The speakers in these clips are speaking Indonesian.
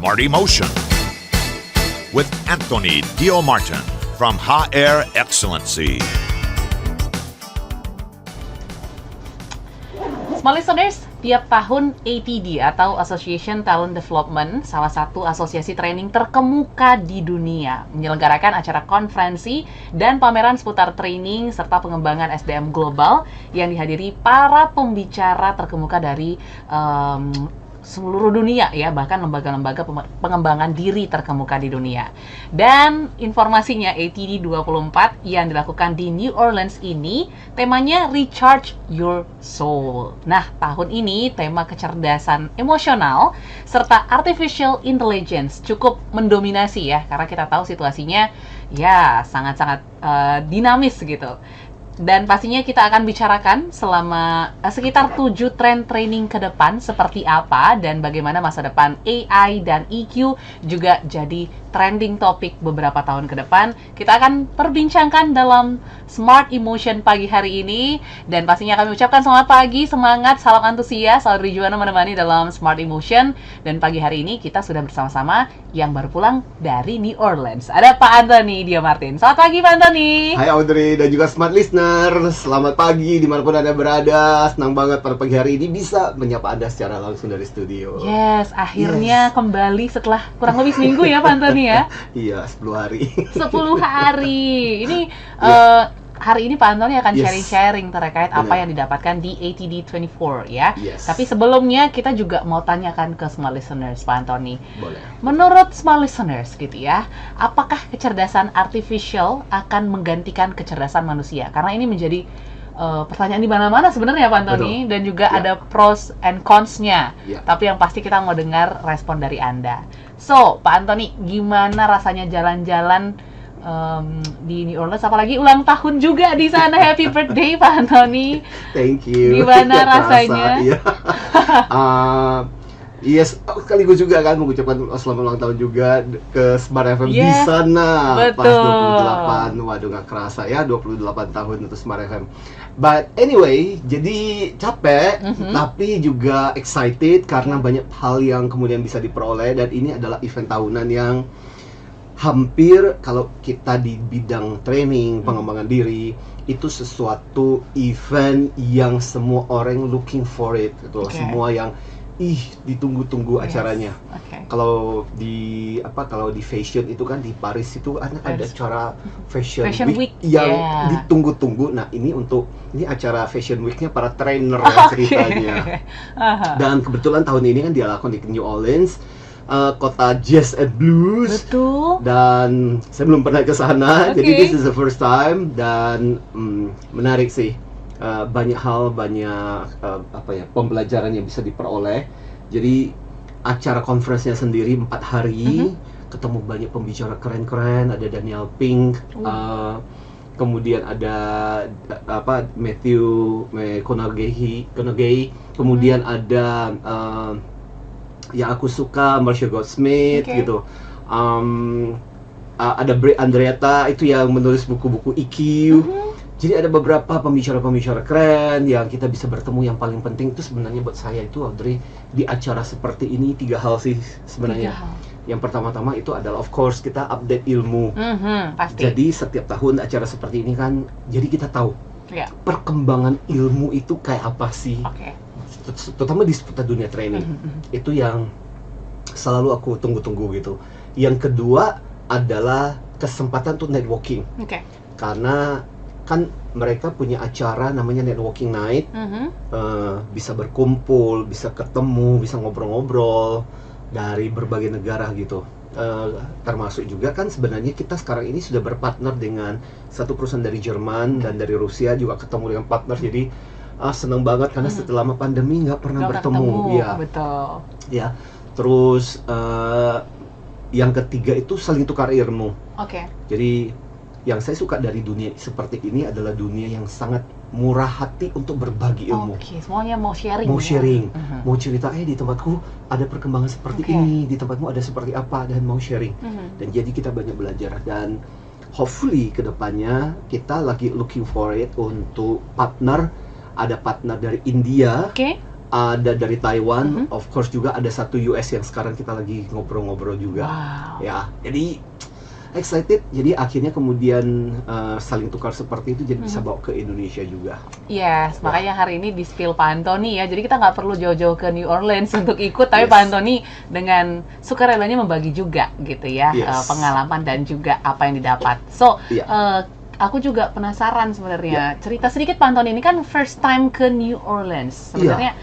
Smart Emotion with Anthony Dio Martin from HR Excellency. Smart listeners, tiap tahun ATD atau Association Talent Development, salah satu asosiasi training terkemuka di dunia, menyelenggarakan acara konferensi dan pameran seputar training serta pengembangan SDM global yang dihadiri para pembicara terkemuka dari seluruh dunia ya, bahkan lembaga-lembaga pengembangan diri terkemuka di dunia. Dan informasinya ATD 24 yang dilakukan di New Orleans ini temanya Recharge Your Soul. Nah, tahun ini tema kecerdasan emosional serta artificial intelligence cukup mendominasi ya, karena kita tahu situasinya ya sangat-sangat dinamis gitu. Dan pastinya kita akan bicarakan selama sekitar 7 tren training ke depan seperti apa dan bagaimana masa depan AI dan EQ juga jadi trending topik beberapa tahun ke depan. Kita akan perbincangkan dalam Smart Emotion pagi hari ini, dan pastinya kami ucapkan selamat pagi, semangat, salam antusias, Audrey Juwana menemani dalam Smart Emotion. Dan pagi hari ini kita sudah bersama-sama yang baru pulang dari New Orleans. Ada Pak Anthony Dio Martin. Selamat pagi Pak Anthony. Hai Audrey dan juga Smart Listener, selamat pagi dimanapun Anda berada. Senang banget pada pagi hari ini bisa menyapa Anda secara langsung dari studio. Yes, akhirnya kembali setelah kurang lebih seminggu ya Pak Anthony ya. Iya, 10 hari. 10 hari. Ini hari ini Pak Anthony akan sharing-sharing terkait apa yang didapatkan di ATD 24 ya. Tapi sebelumnya kita juga mau tanyakan ke Smart Listeners Pak Anthony. Boleh. Menurut Smart Listeners gitu ya, apakah kecerdasan artificial akan menggantikan kecerdasan manusia? Karena ini menjadi pertanyaan di mana-mana sebenarnya Pak Anthony. Dan juga ada pros and cons-nya. Tapi yang pasti kita mau dengar respon dari Anda. So, Pak Anthony, gimana rasanya jalan-jalan di New Orleans, apalagi ulang tahun juga di sana? Happy birthday Pak Anthony. Thank you. Gimana rasanya? Yes, sekaligus juga kan mengucapkan selamat ulang tahun juga ke Smart FM di sana. Betul. Pas 28, waduh gak kerasa ya 28 tahun untuk Smart FM. But anyway, jadi capek tapi juga excited karena banyak hal yang kemudian bisa diperoleh, dan ini adalah event tahunan yang hampir kalau kita di bidang training, pengembangan diri, itu sesuatu event yang semua orang looking for it gitu. Semua yang ditunggu-tunggu acaranya. Kalau di fashion itu kan di Paris itu ada acara fashion week yang ditunggu-tunggu. Nah, ini acara fashion weeknya para trainer ceritanya. Dan kebetulan tahun ini kan dia lakukan di New Orleans, kota jazz and blues. Betul. Dan saya belum pernah ke sana, jadi this is the first time, dan menarik sih. Banyak hal, pembelajaran yang bisa diperoleh. Jadi acara conference-nya sendiri 4 hari, ketemu banyak pembicara keren-keren. Ada Daniel Pink, kemudian ada Matthew McConaughey, kemudian ada yang aku suka, Marcia Goldsmith gitu. Ada Bray Andreatta itu yang menulis buku-buku EQ. Jadi ada beberapa pembicara-pembicara keren yang kita bisa bertemu. Yang paling penting itu sebenarnya buat saya itu, Audrey, di acara seperti ini 3 hal sih sebenarnya. Yang pertama-tama itu adalah of course kita update ilmu. Pasti. Jadi setiap tahun acara seperti ini kan, jadi kita tahu perkembangan ilmu itu kayak apa sih. Terutama di seputar dunia training. Itu yang selalu aku tunggu-tunggu gitu. Yang kedua adalah kesempatan untuk networking. Karena kan mereka punya acara namanya networking night, bisa berkumpul, bisa ketemu, bisa ngobrol-ngobrol dari berbagai negara gitu. Termasuk juga kan sebenarnya kita sekarang ini sudah berpartner dengan satu perusahaan dari Jerman dan dari Rusia juga ketemu dengan partner. Jadi senang banget karena setelah lama pandemi nggak pernah bertemu. Betul. Ya, terus yang ketiga itu saling tukar ilmu. Jadi yang saya suka dari dunia seperti ini adalah dunia yang sangat murah hati untuk berbagi ilmu. Semuanya mau sharing. Mau cerita, di tempatku ada perkembangan seperti ini, di tempatmu ada seperti apa, dan mau sharing. Dan jadi kita banyak belajar, dan hopefully kedepannya kita lagi looking for it untuk partner. Ada partner dari India, ada dari Taiwan, of course juga ada satu US yang sekarang kita lagi ngobrol-ngobrol juga. Wow. Ya, jadi excited. Jadi akhirnya kemudian saling tukar seperti itu jadi bisa bawa ke Indonesia juga. Yes, makanya hari ini di spill Pak Anthony ya. Jadi kita nggak perlu jauh-jauh ke New Orleans untuk ikut, tapi Pak Anthony dengan sukarelanya membagi juga gitu ya, pengalaman dan juga apa yang didapat. So, aku juga penasaran sebenarnya. Cerita sedikit Pak Anthony, ini kan first time ke New Orleans. Sebenarnya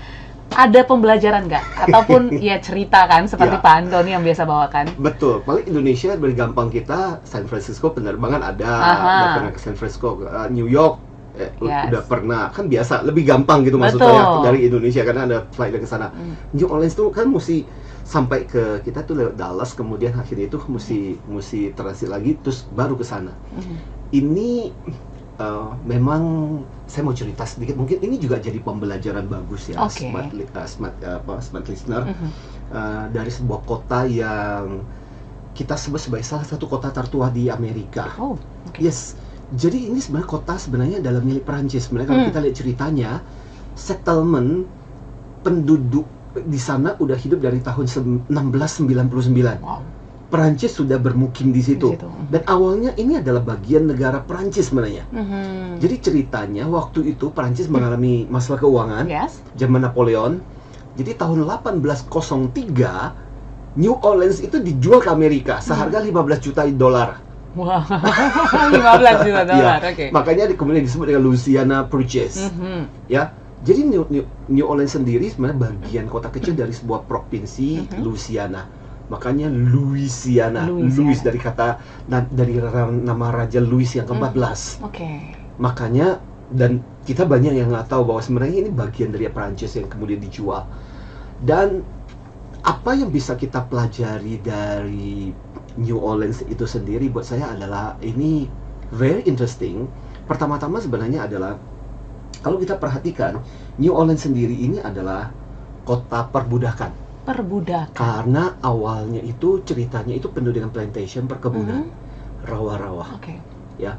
ada pembelajaran nggak? Ataupun ya cerita kan seperti Pak Anthony yang biasa bawakan? Betul, paling Indonesia lebih gampang kita. San Francisco penerbangan ada, udah pernah ke San Francisco, New York udah pernah, kan biasa, lebih gampang gitu maksud saya dari Indonesia karena ada flight ke sana. New Orleans tuh kan mesti sampai ke kita tuh lewat Dallas, kemudian akhirnya itu mesti transit lagi terus baru ke sana. Ini memang saya mau cerita sedikit, mungkin ini juga jadi pembelajaran bagus ya, smart listener, dari sebuah kota yang kita sebut sebagai salah satu kota tertua di Amerika. Yes, jadi ini sebenarnya kota adalah milik Perancis. Sebenarnya kalau kita lihat ceritanya, settlement penduduk di sana udah hidup dari tahun 1699. Perancis sudah bermukim di situ. Dan awalnya ini adalah bagian negara Perancis sebenarnya. Jadi ceritanya waktu itu Perancis mengalami masalah keuangan zaman Napoleon. Jadi tahun 1803 New Orleans itu dijual ke Amerika seharga 15 juta dolar. Wah, 15 juta dolar. Makanya kemudian disebut dengan Louisiana Purchase. Ya. Jadi New Orleans sendiri sebenarnya bagian kota kecil dari sebuah provinsi Louisiana. Makanya Louisiana. Louis dari nama Raja Louis yang ke-14. Makanya, dan kita banyak yang nggak tahu bahwa sebenarnya ini bagian dari Perancis yang kemudian dijual. Dan apa yang bisa kita pelajari dari New Orleans itu sendiri buat saya adalah ini very interesting. Pertama-tama sebenarnya adalah kalau kita perhatikan New Orleans sendiri ini adalah kota perbudakan. Karena awalnya itu ceritanya itu penuh dengan plantation, perkebunan, rawa-rawa. Ya,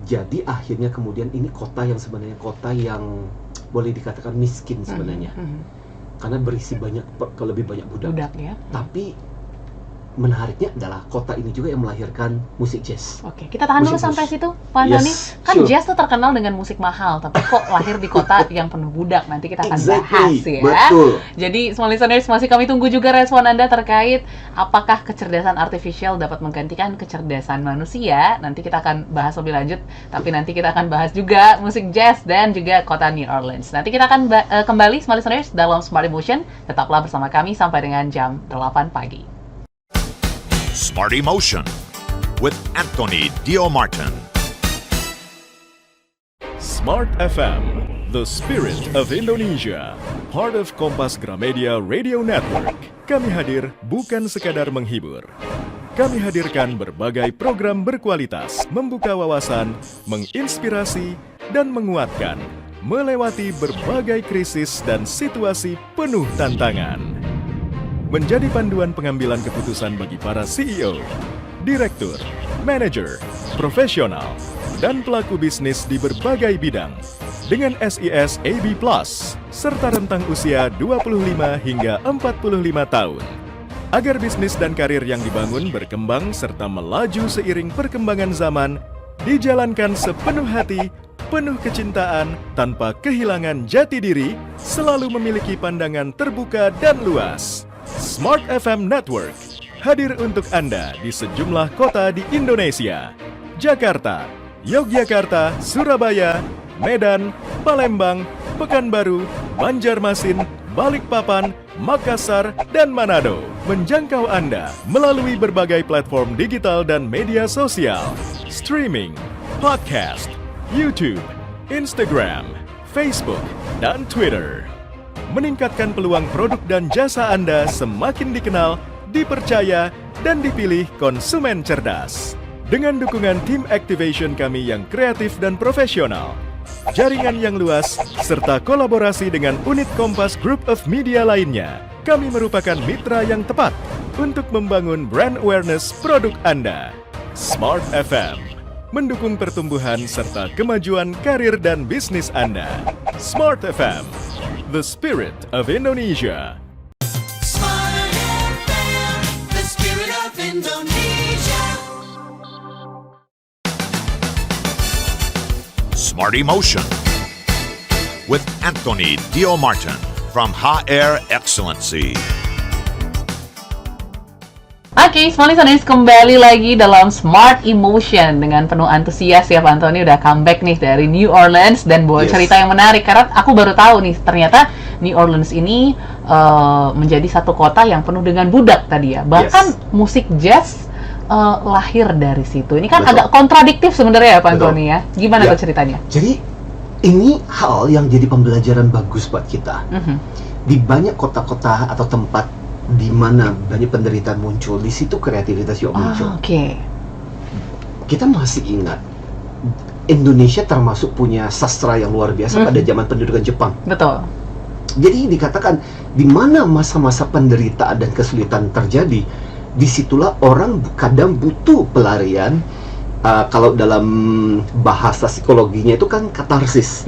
jadi akhirnya kemudian ini kota yang sebenarnya kota yang boleh dikatakan miskin sebenarnya, karena berisi lebih banyak budak ya. Tapi menariknya adalah kota ini juga yang melahirkan musik jazz. Kita tahan dulu sampai situ, Pak Anthony. Jazz tuh terkenal dengan musik mahal, tapi kok lahir di kota yang penuh budak? Nanti kita akan bahas ya. Betul. Jadi, small listeners, masih kami tunggu juga respon Anda terkait apakah kecerdasan artificial dapat menggantikan kecerdasan manusia. Nanti kita akan bahas lebih lanjut, tapi nanti kita akan bahas juga musik jazz dan juga kota New Orleans. Nanti kita akan kembali, small listeners, dalam Smart Emotion. Tetaplah bersama kami sampai dengan jam 8 pagi. Smart Emotion with Anthony Dio Martin. Smart FM, the spirit of Indonesia, part of Kompas Gramedia Radio Network. Kami hadir bukan sekadar menghibur. Kami hadirkan berbagai program berkualitas, membuka wawasan, menginspirasi, dan menguatkan, melewati berbagai krisis dan situasi penuh tantangan. Menjadi panduan pengambilan keputusan bagi para CEO, direktur, manajer, profesional, dan pelaku bisnis di berbagai bidang dengan SIS AB+, serta rentang usia 25 hingga 45 tahun. Agar bisnis dan karir yang dibangun berkembang serta melaju seiring perkembangan zaman, dijalankan sepenuh hati, penuh kecintaan, tanpa kehilangan jati diri, selalu memiliki pandangan terbuka dan luas. Smart FM Network hadir untuk Anda di sejumlah kota di Indonesia: Jakarta, Yogyakarta, Surabaya, Medan, Palembang, Pekanbaru, Banjarmasin, Balikpapan, Makassar, dan Manado. Menjangkau Anda melalui berbagai platform digital dan media sosial, streaming, podcast, YouTube, Instagram, Facebook, dan Twitter. Meningkatkan peluang produk dan jasa Anda semakin dikenal, dipercaya, dan dipilih konsumen cerdas. Dengan dukungan tim activation kami yang kreatif dan profesional, jaringan yang luas, serta kolaborasi dengan unit Kompas Group of Media lainnya, kami merupakan mitra yang tepat untuk membangun brand awareness produk Anda. Smart FM mendukung pertumbuhan serta kemajuan karir dan bisnis Anda. Smart FM, The Spirit of Indonesia. Smart FM, the spirit of Indonesia. Smart Emotion with Anthony Dio Martin from HR Excellency. Oke, Smart Listeners, kembali lagi dalam Smart Emotion dengan penuh antusias ya Pak Anthony udah comeback nih dari New Orleans dan bawa Yes. cerita yang menarik karena aku baru tahu nih ternyata New Orleans ini menjadi satu kota yang penuh dengan budak tadi ya. Bahkan musik jazz lahir dari situ. Ini kan Betul. agak kontradiktif sebenarnya ya Pak Betul. Anthony ya. Gimana Ya. tuh ceritanya? Jadi ini hal yang jadi pembelajaran bagus buat kita. Di banyak kota-kota atau tempat di mana banyak penderitaan muncul, di situ kreativitas juga muncul. Oke. Kita masih ingat Indonesia termasuk punya sastra yang luar biasa pada zaman pendudukan Jepang. Betul. Jadi dikatakan di mana masa-masa penderitaan dan kesulitan terjadi, disitulah orang kadang butuh pelarian. Kalau dalam bahasa psikologinya itu kan katarsis.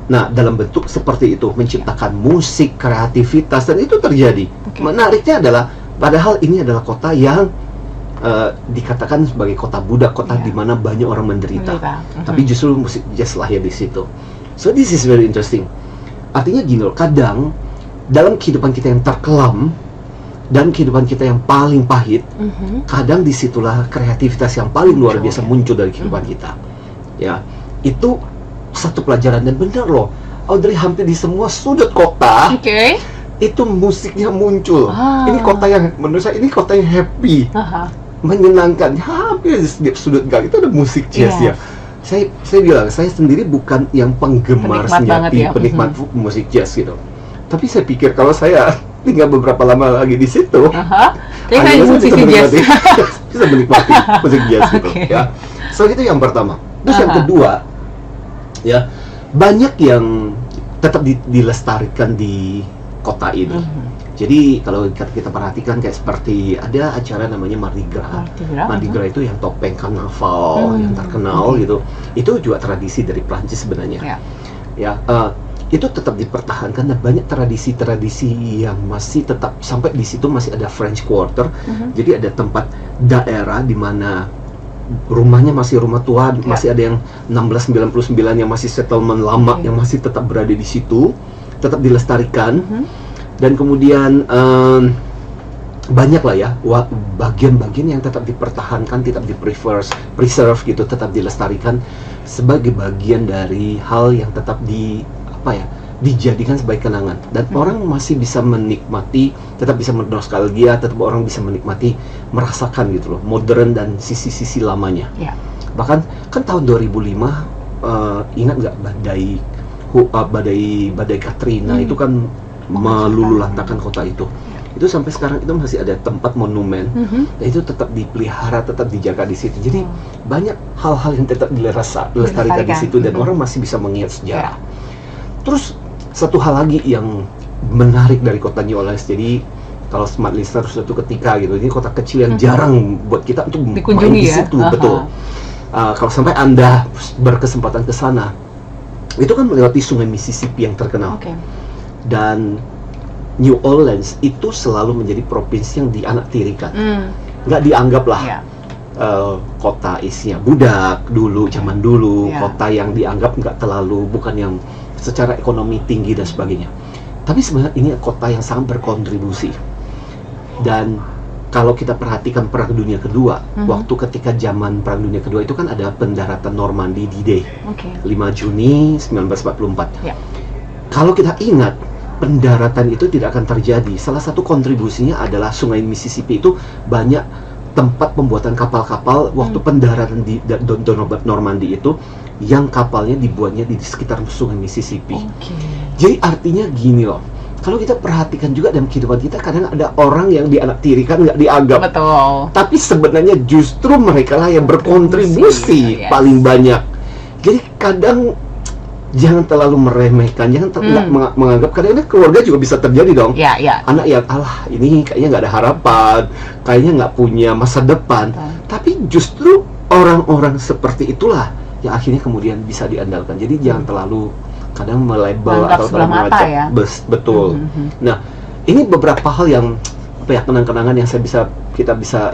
Nah, dalam bentuk seperti itu, menciptakan musik, kreativitas, dan itu terjadi. Oke. Menariknya adalah, padahal ini adalah kota yang dikatakan sebagai kota budak, kota Iya. di mana banyak orang menderita. Tapi Mhm. justru musik jazz lahir di situ. So this is very interesting. Artinya gini loh, kadang dalam kehidupan kita yang terkelam dan kehidupan kita yang paling pahit, kadang disitulah kreativitas yang paling luar Muncul, biasa ya. muncul dari kehidupan kita. Ya, itu satu pelajaran dan benar loh. Audrey, hampir di semua sudut kota Oke. itu musiknya muncul. Ah. Ini kota yang menurut saya ini kota yang happy, Aha. menyenangkan. Hampir di setiap sudut gang itu ada musik jazz Iya. ya. Saya bilang, saya sendiri bukan yang penggemar Penikmat banget sejati, ya. penikmat musik jazz gitu. Tapi saya pikir kalau saya tinggal beberapa lama lagi di situ, Aha. Jadi akhirnya kayak saya musisi jazz. bisa menikmati musik jazz gitu. Oke. Ya. So itu yang pertama. Terus yang Aha. kedua, ya banyak yang tetap dilestarikan di kota ini. Jadi kalau kita perhatikan kayak seperti ada acara namanya Mardi Gras. Mardi Gras itu yang topeng karnaval yang terkenal gitu. Itu juga tradisi dari Prancis sebenarnya. Ya. Ya, itu tetap dipertahankan dan banyak tradisi-tradisi yang masih tetap sampai di situ masih ada French Quarter. Jadi ada tempat daerah di mana rumahnya masih rumah tua, masih ada yang 1699 yang masih settlement lama yang masih tetap berada di situ, tetap dilestarikan. Dan kemudian banyak lah ya bagian-bagian yang tetap dipertahankan, tetap preserve gitu, tetap dilestarikan sebagai bagian dari hal yang tetap dijadikan sebagai kenangan dan orang masih bisa menikmati, tetap bisa bernostalgia, tetap orang bisa menikmati, merasakan gitu loh modern dan sisi-sisi lamanya. Ya. Bahkan kan tahun 2005 ingat nggak badai Katrina itu kan meluluhlantakkan kota itu. Itu sampai sekarang itu masih ada tempat monumen dan itu tetap dipelihara, tetap dijaga di situ. Jadi banyak hal-hal yang tetap dilestarikan di situ dan orang masih bisa mengingat sejarah. Terus satu hal lagi yang menarik dari kota New Orleans. Jadi kalau smart listener suatu ketika gitu, ini kota kecil yang jarang buat kita untuk main Dikunjungi di ya? situ, betul. Kalau sampai Anda berkesempatan ke sana, itu kan melewati sungai Mississippi yang terkenal. Oke. Dan New Orleans itu selalu menjadi provinsi yang dianaktirikan. Nggak dianggap lah Ya. kota isinya budak dulu, zaman dulu, Ya. kota yang dianggap nggak terlalu, bukan yang secara ekonomi tinggi dan sebagainya. Tapi sebenarnya ini kota yang sangat berkontribusi. Dan kalau kita perhatikan Perang Dunia Kedua, waktu ketika zaman Perang Dunia Kedua itu kan ada pendaratan Normandy D-Day, Oke. 5 Juni 1944. Ya. Kalau kita ingat, pendaratan itu tidak akan terjadi. Salah satu kontribusinya adalah Sungai Mississippi itu banyak tempat pembuatan kapal-kapal waktu pendaratan di Normandy itu, yang kapalnya dibuatnya di sekitar Sungai Mississippi. Oke. Jadi artinya gini loh, kalau kita perhatikan juga dalam kehidupan kita, kadang ada orang yang dianaktirikan, nggak dianggap. Betul. Tapi sebenarnya justru mereka lah yang berkontribusi Yes. paling banyak. Jadi kadang jangan terlalu meremehkan, jangan nggak menganggap, kadang-kadang keluarga juga bisa terjadi dong. Ya, ya. Anak yang, alah ini kayaknya nggak ada harapan, kayaknya nggak punya masa depan. Betul. Tapi justru orang-orang seperti itulah yang akhirnya kemudian bisa diandalkan. Jadi jangan terlalu kadang melabel Menganggap atau sebelah mata mengajak. ya. Betul. Nah, ini beberapa hal yang kenang-kenangan yang kita bisa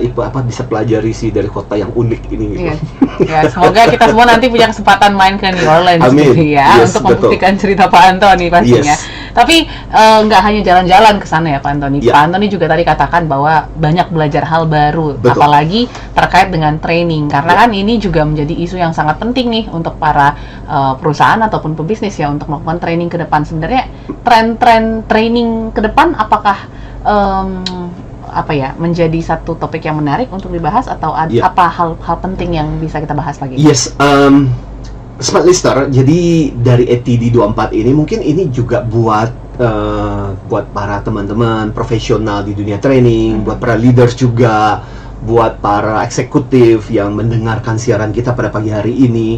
pelajari sih dari kota yang unik ini gitu. Iya. Ya, semoga kita semua nanti punya kesempatan main ke New Orleans Amin. gitu ya, Yes, untuk betul. membuktikan cerita Pak Anthony pastinya. Yes. Tapi nggak hanya jalan-jalan ke sana ya Pak Anthony. Ya. Pak Anthony juga tadi katakan bahwa banyak belajar hal baru, Betul. apalagi terkait dengan training. Karena kan ini juga menjadi isu yang sangat penting nih untuk para perusahaan ataupun pebisnis ya untuk melakukan training ke depan. Sebenarnya tren-tren training ke depan apakah menjadi satu topik yang menarik untuk dibahas atau Ya. apa hal penting yang bisa kita bahas lagi? Yes, Smart Listener, jadi dari ATD 24 ini mungkin ini juga buat para teman-teman profesional di dunia training, buat para leaders juga, buat para eksekutif yang mendengarkan siaran kita pada pagi hari ini.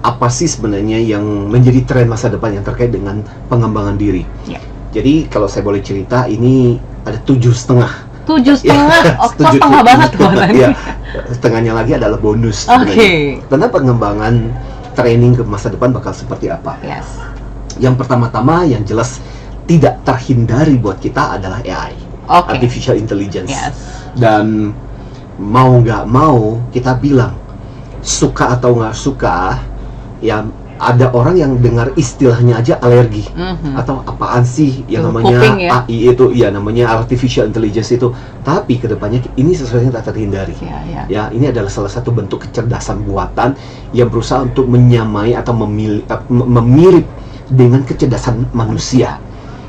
Apa sih sebenarnya yang menjadi tren masa depan yang terkait dengan pengembangan diri? Ya. Jadi kalau saya boleh cerita, ini ada 7,5. 7,5, setengah banget tuh Iya, setengahnya lagi adalah bonus. Oke. Tentang pengembangan training ke masa depan bakal seperti apa? Yes. Yang pertama-tama yang jelas tidak terhindari buat kita adalah AI, Oke. Artificial Intelligence. Yes. Dan mau nggak mau kita bilang suka atau nggak suka, ya ada orang yang dengar istilahnya aja alergi. Atau apaan sih yang Tuh, namanya kuping ya. AI itu, ya namanya Artificial Intelligence itu. Tapi kedepannya ini sesuatu yang tak terhindari. Ya. Ya, ini adalah salah satu bentuk kecerdasan buatan yang berusaha untuk menyamai atau memirip dengan kecerdasan manusia.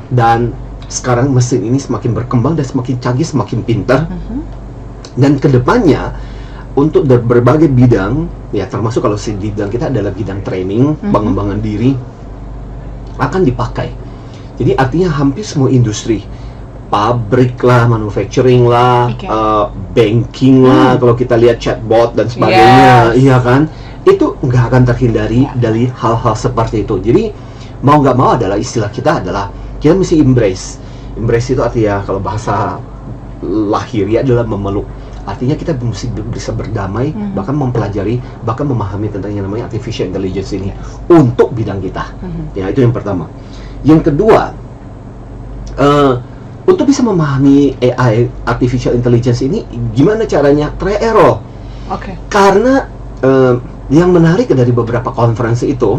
Dan sekarang mesin ini semakin berkembang dan semakin canggih, semakin pintar. Dan kedepannya untuk berbagai bidang, ya termasuk kalau di bidang kita adalah bidang training, pengembangan diri, akan dipakai. Jadi artinya hampir semua industri, pabrik lah, manufacturing lah, Oke. banking lah, kalau kita lihat chatbot dan sebagainya, Yes. iya kan, itu nggak akan terhindari dari hal-hal seperti itu. Jadi mau nggak mau adalah istilah kita adalah kita mesti embrace. Embrace itu artinya kalau bahasa lahiriah adalah memeluk. Artinya kita mesti bisa berdamai, bahkan mempelajari, bahkan memahami tentang yang namanya Artificial Intelligence ini untuk bidang kita. Ya, itu yang pertama. Yang kedua, untuk bisa memahami AI, Artificial Intelligence ini, gimana caranya? Try error. Oke. Karena yang menarik dari beberapa konferensi itu,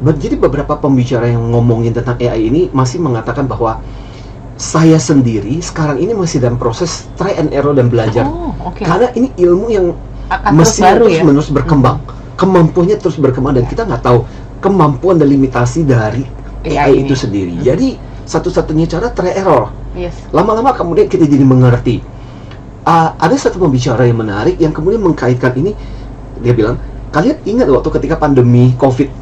jadi beberapa pembicara yang ngomongin tentang AI ini masih mengatakan bahwa saya sendiri sekarang ini masih dalam proses try and error dan belajar. Oh, oke. Karena ini ilmu yang Akan terus baru ya. terus-menerus berkembang. Kemampuannya terus berkembang dan kita nggak tahu kemampuan dan limitasi dari AI AI itu ini. sendiri. Jadi satu-satunya cara try error. Yes. Lama-lama kemudian kita jadi mengerti. Ada satu pembicara yang menarik yang kemudian mengkaitkan ini. Dia bilang, kalian ingat waktu ketika pandemi COVID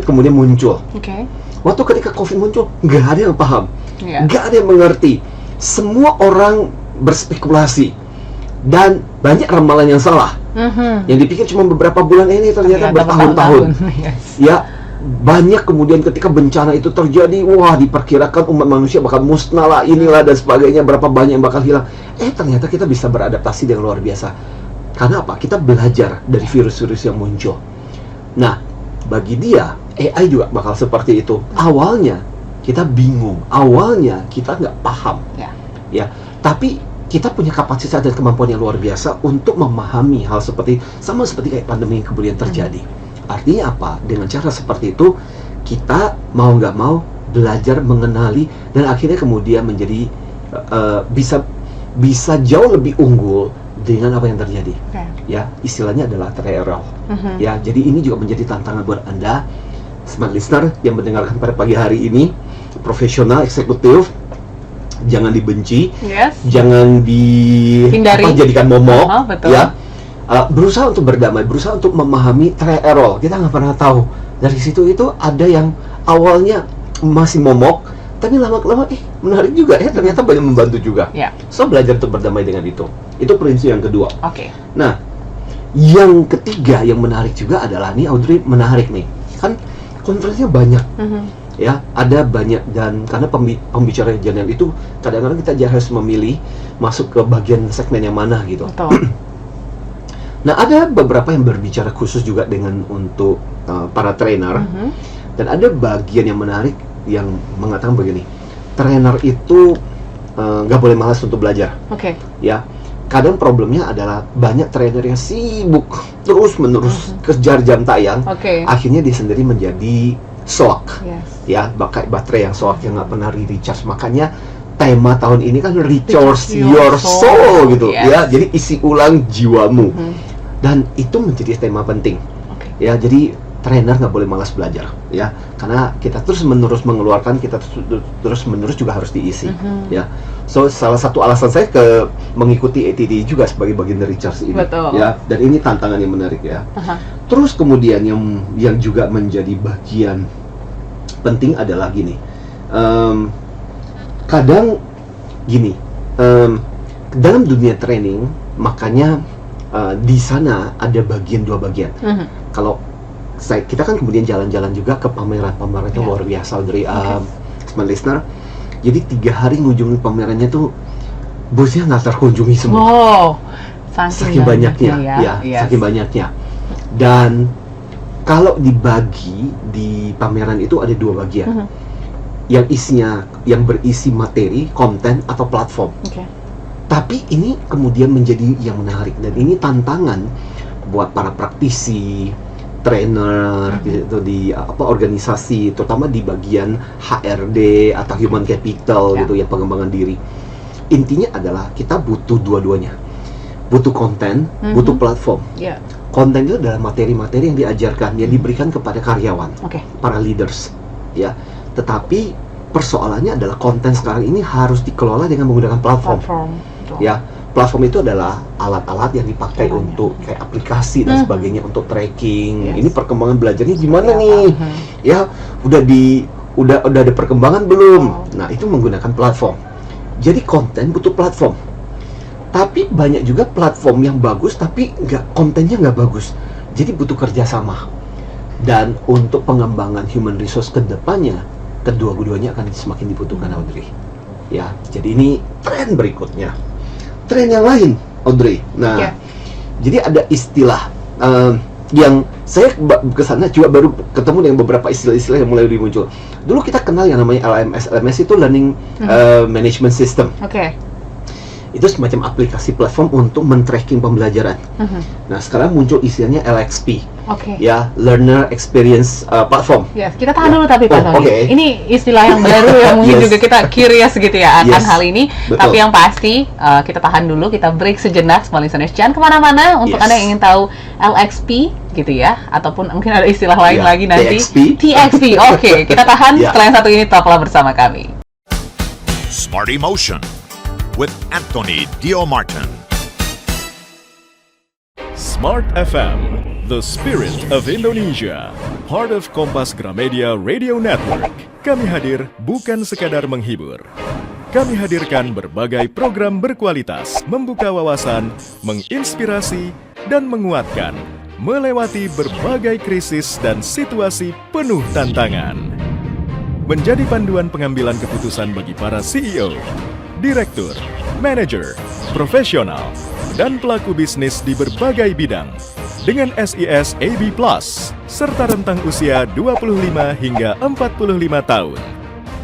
kemudian muncul. Oke. Waktu ketika COVID muncul, nggak ada yang paham, Iya. nggak ada yang mengerti. Semua orang berspekulasi dan banyak ramalan yang salah. Yang dipikir cuma beberapa bulan ini ternyata bertahun-tahun. Yes. Ya, banyak kemudian ketika bencana itu terjadi, wah diperkirakan umat manusia bakal musnah lah, inilah dan sebagainya, berapa banyak yang bakal hilang. Ternyata kita bisa beradaptasi dengan luar biasa. Karena apa? Kita belajar dari virus-virus yang muncul. Nah, bagi dia, AI juga bakal seperti itu. Awalnya kita bingung, awalnya kita nggak paham. Ya, tapi kita punya kapasitas dan kemampuan yang luar biasa untuk memahami hal sama seperti kayak pandemi yang kemudian terjadi. Artinya apa? Dengan cara seperti itu, kita mau nggak mau belajar mengenali dan akhirnya kemudian menjadi bisa jauh lebih unggul dengan apa yang terjadi. Ya, istilahnya adalah trial. Ya, jadi ini juga menjadi tantangan buat Anda, smart listener yang mendengarkan pada pagi hari ini, profesional, eksekutif. Jangan dibenci, Yes. jangan Hindari. jadikan momok, Betul. ya. Berusaha untuk berdamai, berusaha untuk memahami try error. Kita nggak pernah tahu. Dari situ itu ada yang awalnya masih momok, tapi lama-lama menarik juga ya. Ternyata banyak membantu juga. Ya. So belajar untuk berdamai dengan itu. Itu prinsip yang kedua. Oke. Nah, yang ketiga yang menarik juga adalah nih, Audrey, menarik nih. Kan konferensinya banyak. Ya, ada banyak, dan karena pembicara general itu kadang-kadang kita harus memilih masuk ke bagian segmen yang mana gitu. Betul. Nah, ada beberapa yang berbicara khusus juga dengan untuk para trainer. Dan ada bagian yang menarik yang mengatakan begini, trainer itu nggak boleh malas untuk belajar. Oke. Ya, kadang problemnya adalah banyak trainer yang sibuk terus menerus kejar jam tayang. Oke. Akhirnya dia sendiri menjadi soak. Yes. Ya, baterai yang soak yang nggak pernah recharge. Makanya tema tahun ini kan recharge Recharge your your soul gitu. Yes. Ya, jadi isi ulang jiwamu. Dan itu menjadi tema penting. Oke. Ya, jadi trainer nggak boleh malas belajar, ya, karena kita terus menerus mengeluarkan, kita terus menerus juga harus diisi, ya. So salah satu alasan saya ke mengikuti ATD juga sebagai bagian dari recharge ini, Betul. ya. Dan ini tantangan yang menarik, ya. Terus kemudian yang juga menjadi bagian penting adalah gini, kadang gini, dalam dunia training, makanya di sana ada dua bagian. Kalau kita kan kemudian jalan-jalan juga ke pameran-pameran itu luar biasa, Audrey, teman listener. Jadi 3 hari ngunjungin pamerannya tuh bosnya nggak terkunjungi semua. Wow, Saking banyaknya, Yes. saking banyaknya. Dan kalau dibagi di pameran itu ada 2 bagian, yang berisi materi, konten atau platform. Oke. Tapi ini kemudian menjadi yang menarik, dan ini tantangan buat para praktisi, trainer gitu di organisasi, terutama di bagian HRD atau human capital gitu ya, pengembangan diri. Intinya adalah kita butuh dua-duanya. Butuh konten, butuh platform. Yeah. Konten itu adalah materi-materi yang diajarkan, yang diberikan kepada karyawan, Oke. para leaders, ya. Tetapi persoalannya adalah konten sekarang ini harus dikelola dengan menggunakan platform. Betul. Ya, platform itu adalah alat-alat yang dipakai untuk kayak aplikasi dan sebagainya untuk tracking. Yes. Ini perkembangan belajarnya gimana nih? Ya, udah ada perkembangan belum? Nah, itu menggunakan platform. Jadi konten butuh platform. Tapi banyak juga platform yang bagus tapi kontennya nggak bagus. Jadi butuh kerjasama. Dan untuk pengembangan human resource ke depannya, kedua-duanya akan semakin dibutuhkan, Audrey. Ya, jadi ini tren berikutnya. Tren yang lain, Audrey. Nah, jadi ada istilah yang saya kesana juga baru ketemu dengan beberapa istilah-istilah yang mulai muncul. Dulu kita kenal yang namanya LMS. LMS itu Learning Management System. Oke. Itu semacam aplikasi platform untuk men-tracking pembelajaran. Nah, sekarang muncul istilahnya LXP. Oke. Ya, Learner Experience Platform. Yes, kita tahan dulu tapi Pak Tony. Oke. Ini istilah yang baru yang mungkin juga kita curious gitu ya akan Yes. hal ini. Betul. Tapi yang pasti kita tahan dulu, kita break sejenak, small listeners. Jangan kemana-mana untuk Yes. Anda yang ingin tahu LXP gitu ya, ataupun mungkin ada istilah lain Ya, lagi nanti. TXP. Oke, kita tahan. Ya. Setelah yang satu ini tetaplah bersama kami. Smart Emotion with Anthony Dio Martin. Smart FM, the spirit of Indonesia, part of Kompas Gramedia Radio Network. Kami hadir bukan sekadar menghibur. Kami hadirkan berbagai program berkualitas, membuka wawasan, menginspirasi, dan menguatkan, melewati berbagai krisis dan situasi penuh tantangan. Menjadi panduan pengambilan keputusan bagi para CEO, direktur, manajer, profesional, dan pelaku bisnis di berbagai bidang dengan SIS AB+, serta rentang usia 25 hingga 45 tahun.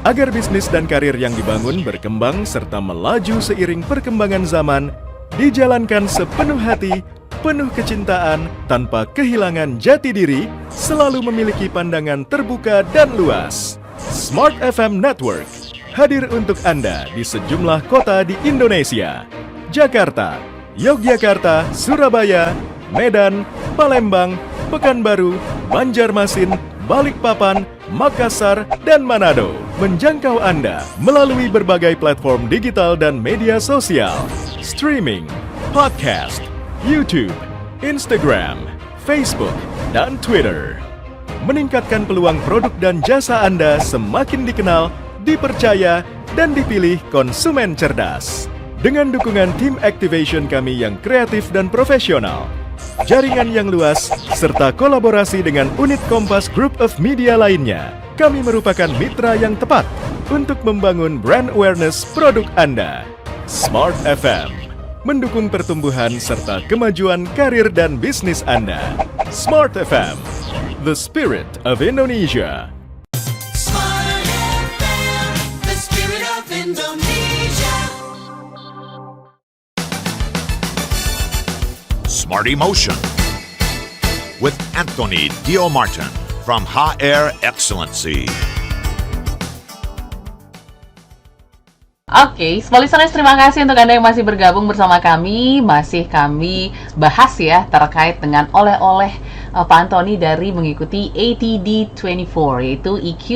Agar bisnis dan karir yang dibangun berkembang serta melaju seiring perkembangan zaman, dijalankan sepenuh hati, penuh kecintaan, tanpa kehilangan jati diri, selalu memiliki pandangan terbuka dan luas. Smart FM Network hadir untuk Anda di sejumlah kota di Indonesia: Jakarta, Yogyakarta, Surabaya, Medan, Palembang, Pekanbaru, Banjarmasin, Balikpapan, Makassar, dan Manado. Menjangkau Anda melalui berbagai platform digital dan media sosial, streaming, podcast, YouTube, Instagram, Facebook, dan Twitter. Meningkatkan peluang produk dan jasa Anda semakin dikenal, dipercaya, dan dipilih konsumen cerdas. Dengan dukungan tim activation kami yang kreatif dan profesional, jaringan yang luas, serta kolaborasi dengan unit Kompas Group of Media lainnya, kami merupakan mitra yang tepat untuk membangun brand awareness produk Anda. Smart FM mendukung pertumbuhan serta kemajuan karir dan bisnis Anda. Smart FM, the spirit of Indonesia, Smart Emotion with Anthony Dio Martin from HR Excellency. Oke, small listeners, terima kasih untuk Anda yang masih bergabung bersama kami. Masih kami bahas ya terkait dengan oleh-oleh Pak Anthony dari mengikuti ATD24, yaitu EQ,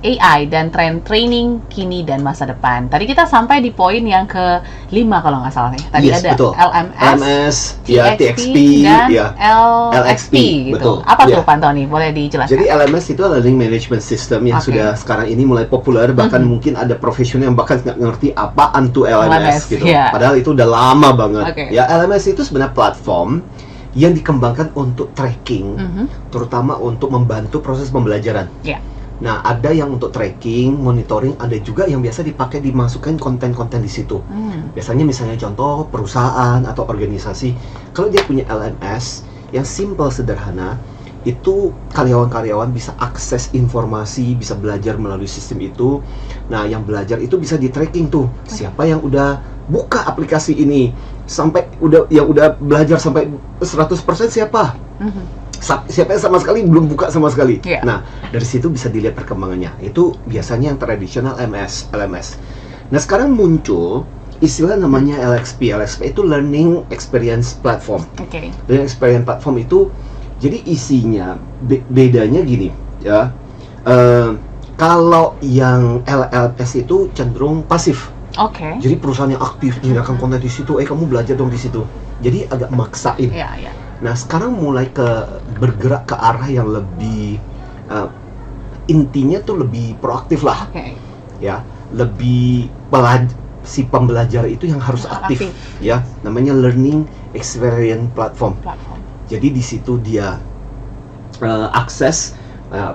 AI, dan training kini dan masa depan. Tadi kita sampai di poin yang ke-5 kalau nggak salah ya. Tadi Yes, ada betul. LMS, ya, TXP, dan ya, LXP gitu. betul. Apa tuh Ya. Pak Anthony? Boleh dijelaskan? Jadi LMS itu Learning Management System yang Oke. sudah sekarang ini mulai populer, bahkan mungkin ada profesional yang bahkan nggak ngerti apaan tuh LMS gitu. ya. Padahal itu udah lama banget. Oke. Ya, LMS itu sebenarnya platform yang dikembangkan untuk tracking, terutama untuk membantu proses pembelajaran. Ya. Nah, ada yang untuk tracking, monitoring, ada juga yang biasa dipakai dimasukkan konten-konten di situ. Biasanya misalnya contoh perusahaan atau organisasi, kalau dia punya LMS yang simple sederhana, itu karyawan-karyawan bisa akses informasi, bisa belajar melalui sistem itu. Nah, yang belajar itu bisa di-tracking tuh. Siapa yang udah buka aplikasi ini sampai yang udah belajar sampai 100% siapa? Siapa yang sama sekali belum buka sama sekali. Yeah. Nah, dari situ bisa dilihat perkembangannya. Itu biasanya yang tradisional LMS. Nah, sekarang muncul istilah namanya LXP. LXP itu Learning Experience Platform. Oke. Learning Experience Platform itu jadi isinya bedanya gini ya. Kalau yang LLS itu cenderung pasif. Oke. Jadi perusahaan yang aktif menyediakan konten di situ, kamu belajar dong di situ. Jadi agak maksain. Iya, iya. Nah, sekarang mulai bergerak ke arah yang lebih intinya tuh lebih proaktif lah. Oke. Ya, lebih si pembelajar itu yang harus aktif. Ya, namanya Learning Experience Platform. Jadi di situ dia akses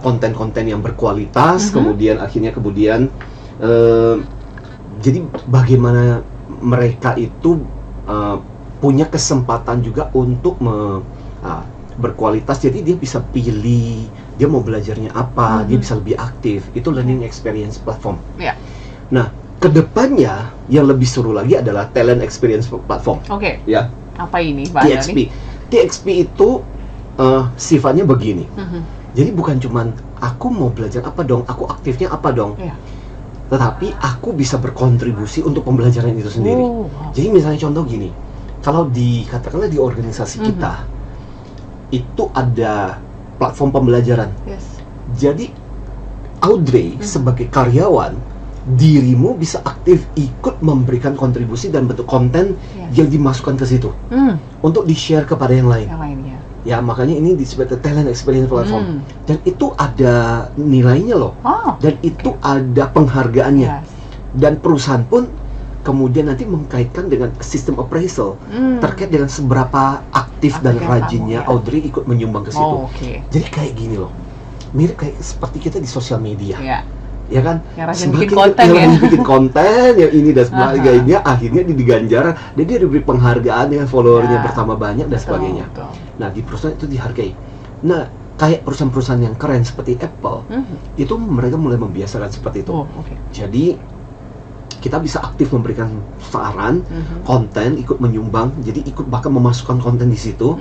konten-konten yang berkualitas, kemudian jadi bagaimana mereka itu punya kesempatan juga untuk berkualitas. Jadi dia bisa pilih dia mau belajarnya apa, dia bisa lebih aktif. Itu Learning Experience Platform. Ya. Nah, kedepannya yang lebih seru lagi adalah Talent Experience Platform. Oke. Ya, Apa ini, Pak TXP. Anthony? TXP itu sifatnya begini. Jadi bukan cuman aku mau belajar apa dong, aku aktifnya apa dong. Iya. Tetapi aku bisa berkontribusi untuk pembelajaran itu sendiri. Oh, wow. Jadi misalnya contoh gini, kalau katakanlah di organisasi kita itu ada platform pembelajaran. Yes. Jadi Audrey sebagai karyawan, dirimu bisa aktif ikut memberikan kontribusi dan bentuk konten yang dimasukkan ke situ untuk di-share kepada yang lain. Yang lainnya. Ya, makanya ini disebut Talent Experience Platform. Dan itu ada nilainya loh. Oh. Dan itu ada penghargaannya. Yes. Dan perusahaan pun kemudian nanti mengkaitkan dengan sistem appraisal terkait dengan seberapa aktif dan Aktif rajinnya kamu, ya. Audrey ikut menyumbang ke situ. Oh, oke. Jadi kayak gini loh, mirip kayak seperti kita di sosial media, Iya. ya kan? Yang rajin Semakin bikin konten, yang ya. rajin bikin konten, yang ini dan sebagainya, akhirnya diganjar, dan dia diberi penghargaan dengan followernya Ya. bertambah banyak dan sebagainya. Betul. Nah, di perusahaan itu dihargai. Nah, kayak perusahaan-perusahaan yang keren seperti Apple, itu mereka mulai membiasakan seperti itu. Oh, oke. Jadi kita bisa aktif memberikan saran, konten, ikut menyumbang, jadi ikut bahkan memasukkan konten di situ.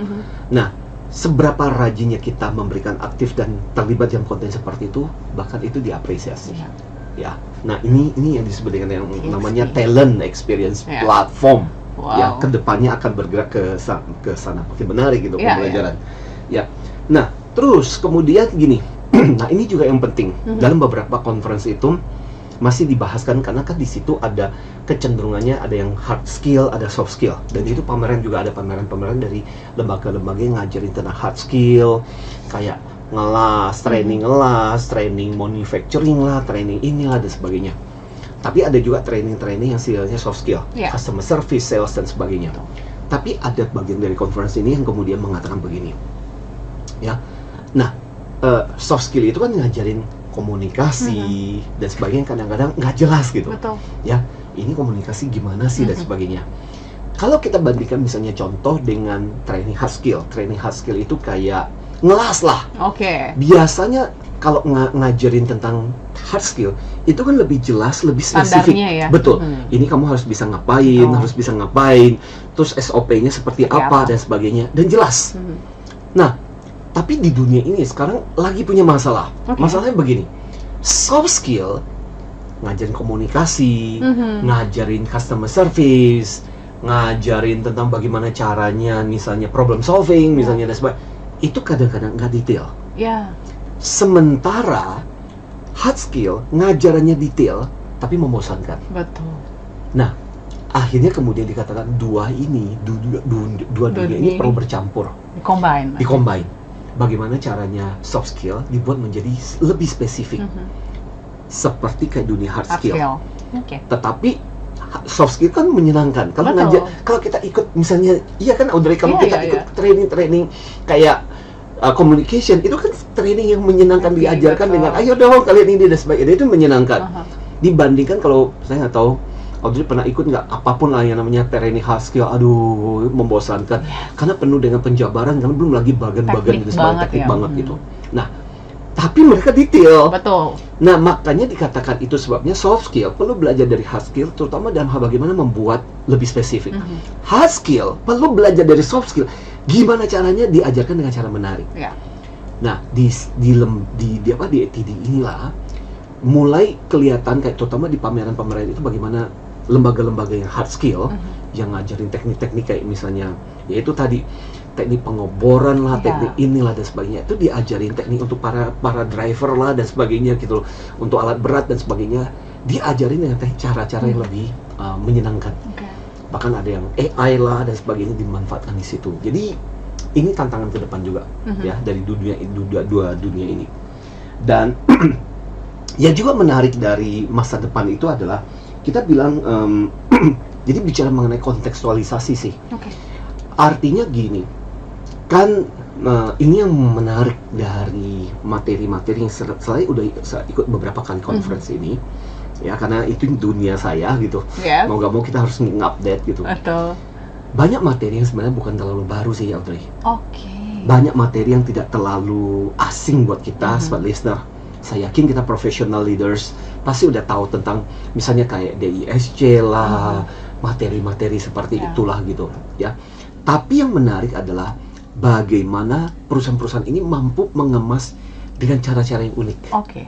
Nah, seberapa rajinnya kita memberikan aktif dan terlibat dalam konten seperti itu, bahkan itu diapresiasi. Iya. Ya, nah ini yang disebut dengan yang TXP. namanya Talent Experience Ya. Platform. Wow. Ya, kedepannya akan bergerak ke sana. Makin menarik gitu Ya, pembelajaran. Ya. Nah, terus kemudian gini. Nah, ini juga yang penting. Dalam beberapa conference itu masih dibahaskan karena kan di situ ada kecenderungannya ada yang hard skill, ada soft skill. Dan itu pameran juga ada pameran-pameran dari lembaga-lembaga yang ngajarin tentang hard skill, kayak training manufacturing lah, training inilah dan sebagainya. Tapi ada juga training yang sifatnya soft skill, customer service, sales dan sebagainya. Tapi ada bagian dari conference ini yang kemudian mengatakan begini, ya. Nah, soft skill itu kan ngajarin komunikasi dan sebagainya, kadang-kadang nggak jelas gitu. Betul. Ya, ini komunikasi gimana sih dan sebagainya. Kalau kita bandingkan misalnya contoh dengan training hard skill itu kayak ngelas lah. Oke. Biasanya kalau ngajarin tentang hard skill itu kan lebih jelas, lebih spesifik. Standarnya ya. Betul. Ini kamu harus bisa ngapain, Betul. harus bisa ngapain, terus SOP-nya seperti Seperti apa apa. dan sebagainya, dan jelas. Nah, tapi di dunia ini sekarang lagi punya masalah. Oke. Masalahnya begini, soft skill, ngajarin komunikasi, ngajarin customer service, ngajarin tentang bagaimana caranya, misalnya problem solving, misalnya dan sebagainya, itu kadang-kadang nggak detail. Ya, Sementara hard skill ngajarannya detail, tapi membosankan. betul. Nah, akhirnya kemudian dikatakan dua dunia ini perlu bercampur, Combine. dicombine. Bagaimana caranya soft skill dibuat menjadi lebih spesifik, seperti kayak dunia hard Hard skill. skill. Oke. Tetapi soft skill kan menyenangkan. Kalau Betul. kalau kita ikut misalnya, iya kan Audrey, kalau Iya, kita iya, ikut training kayak communication, itu kan training yang menyenangkan, Oke, diajarkan betul. dengan ayo dong kalian ini dan sebagainya, itu menyenangkan. Aha. Dibandingkan kalau saya nggak tahu Audrey pernah ikut nggak apapun lah yang namanya training hard skill, aduh membosankan karena penuh dengan penjabaran, karena belum lagi bagan-bagan Teknik gitu, sebagainya, banget teknik ya. banget gitu. Nah, tapi mereka detail. Betul. Nah, makanya dikatakan itu sebabnya soft skill perlu belajar dari hard skill, terutama dalam hal bagaimana membuat lebih spesifik. Hard skill perlu belajar dari soft skill, gimana caranya diajarkan dengan cara menarik. Ya. Nah, di ATD inilah mulai kelihatan kayak terutama di pameran-pameran itu bagaimana lembaga-lembaga yang hard skill yang ngajarin teknik-teknik kayak misalnya yaitu tadi teknik pengoboran lah, Ya. teknik inilah dan sebagainya, itu diajarin teknik untuk para driver lah dan sebagainya gitu loh, untuk alat berat dan sebagainya, diajarin dengan cara-cara yang lebih menyenangkan. Oke. Bahkan ada yang AI lah dan sebagainya dimanfaatkan di situ. Jadi ini tantangan ke depan juga ya dari dua dunia ini. Dan yang juga menarik dari masa depan itu adalah kita bilang jadi bicara mengenai kontekstualisasi sih. Oke. Artinya gini, kan ini yang menarik dari materi-materi yang saya ikut beberapa kali conference ini ya, karena itu dunia saya gitu. Yes. Mau gak mau kita harus nge-update gitu. Betul. Banyak materi yang sebenarnya bukan terlalu baru sih ya Audrey. Oke. Banyak materi yang tidak terlalu asing buat kita sebagai listener. Saya yakin kita professional leaders pasti udah tahu tentang misalnya kayak DISC lah, materi-materi seperti Ya. itulah gitu ya. Tapi yang menarik adalah bagaimana perusahaan-perusahaan ini mampu mengemas dengan cara-cara yang unik. Oke.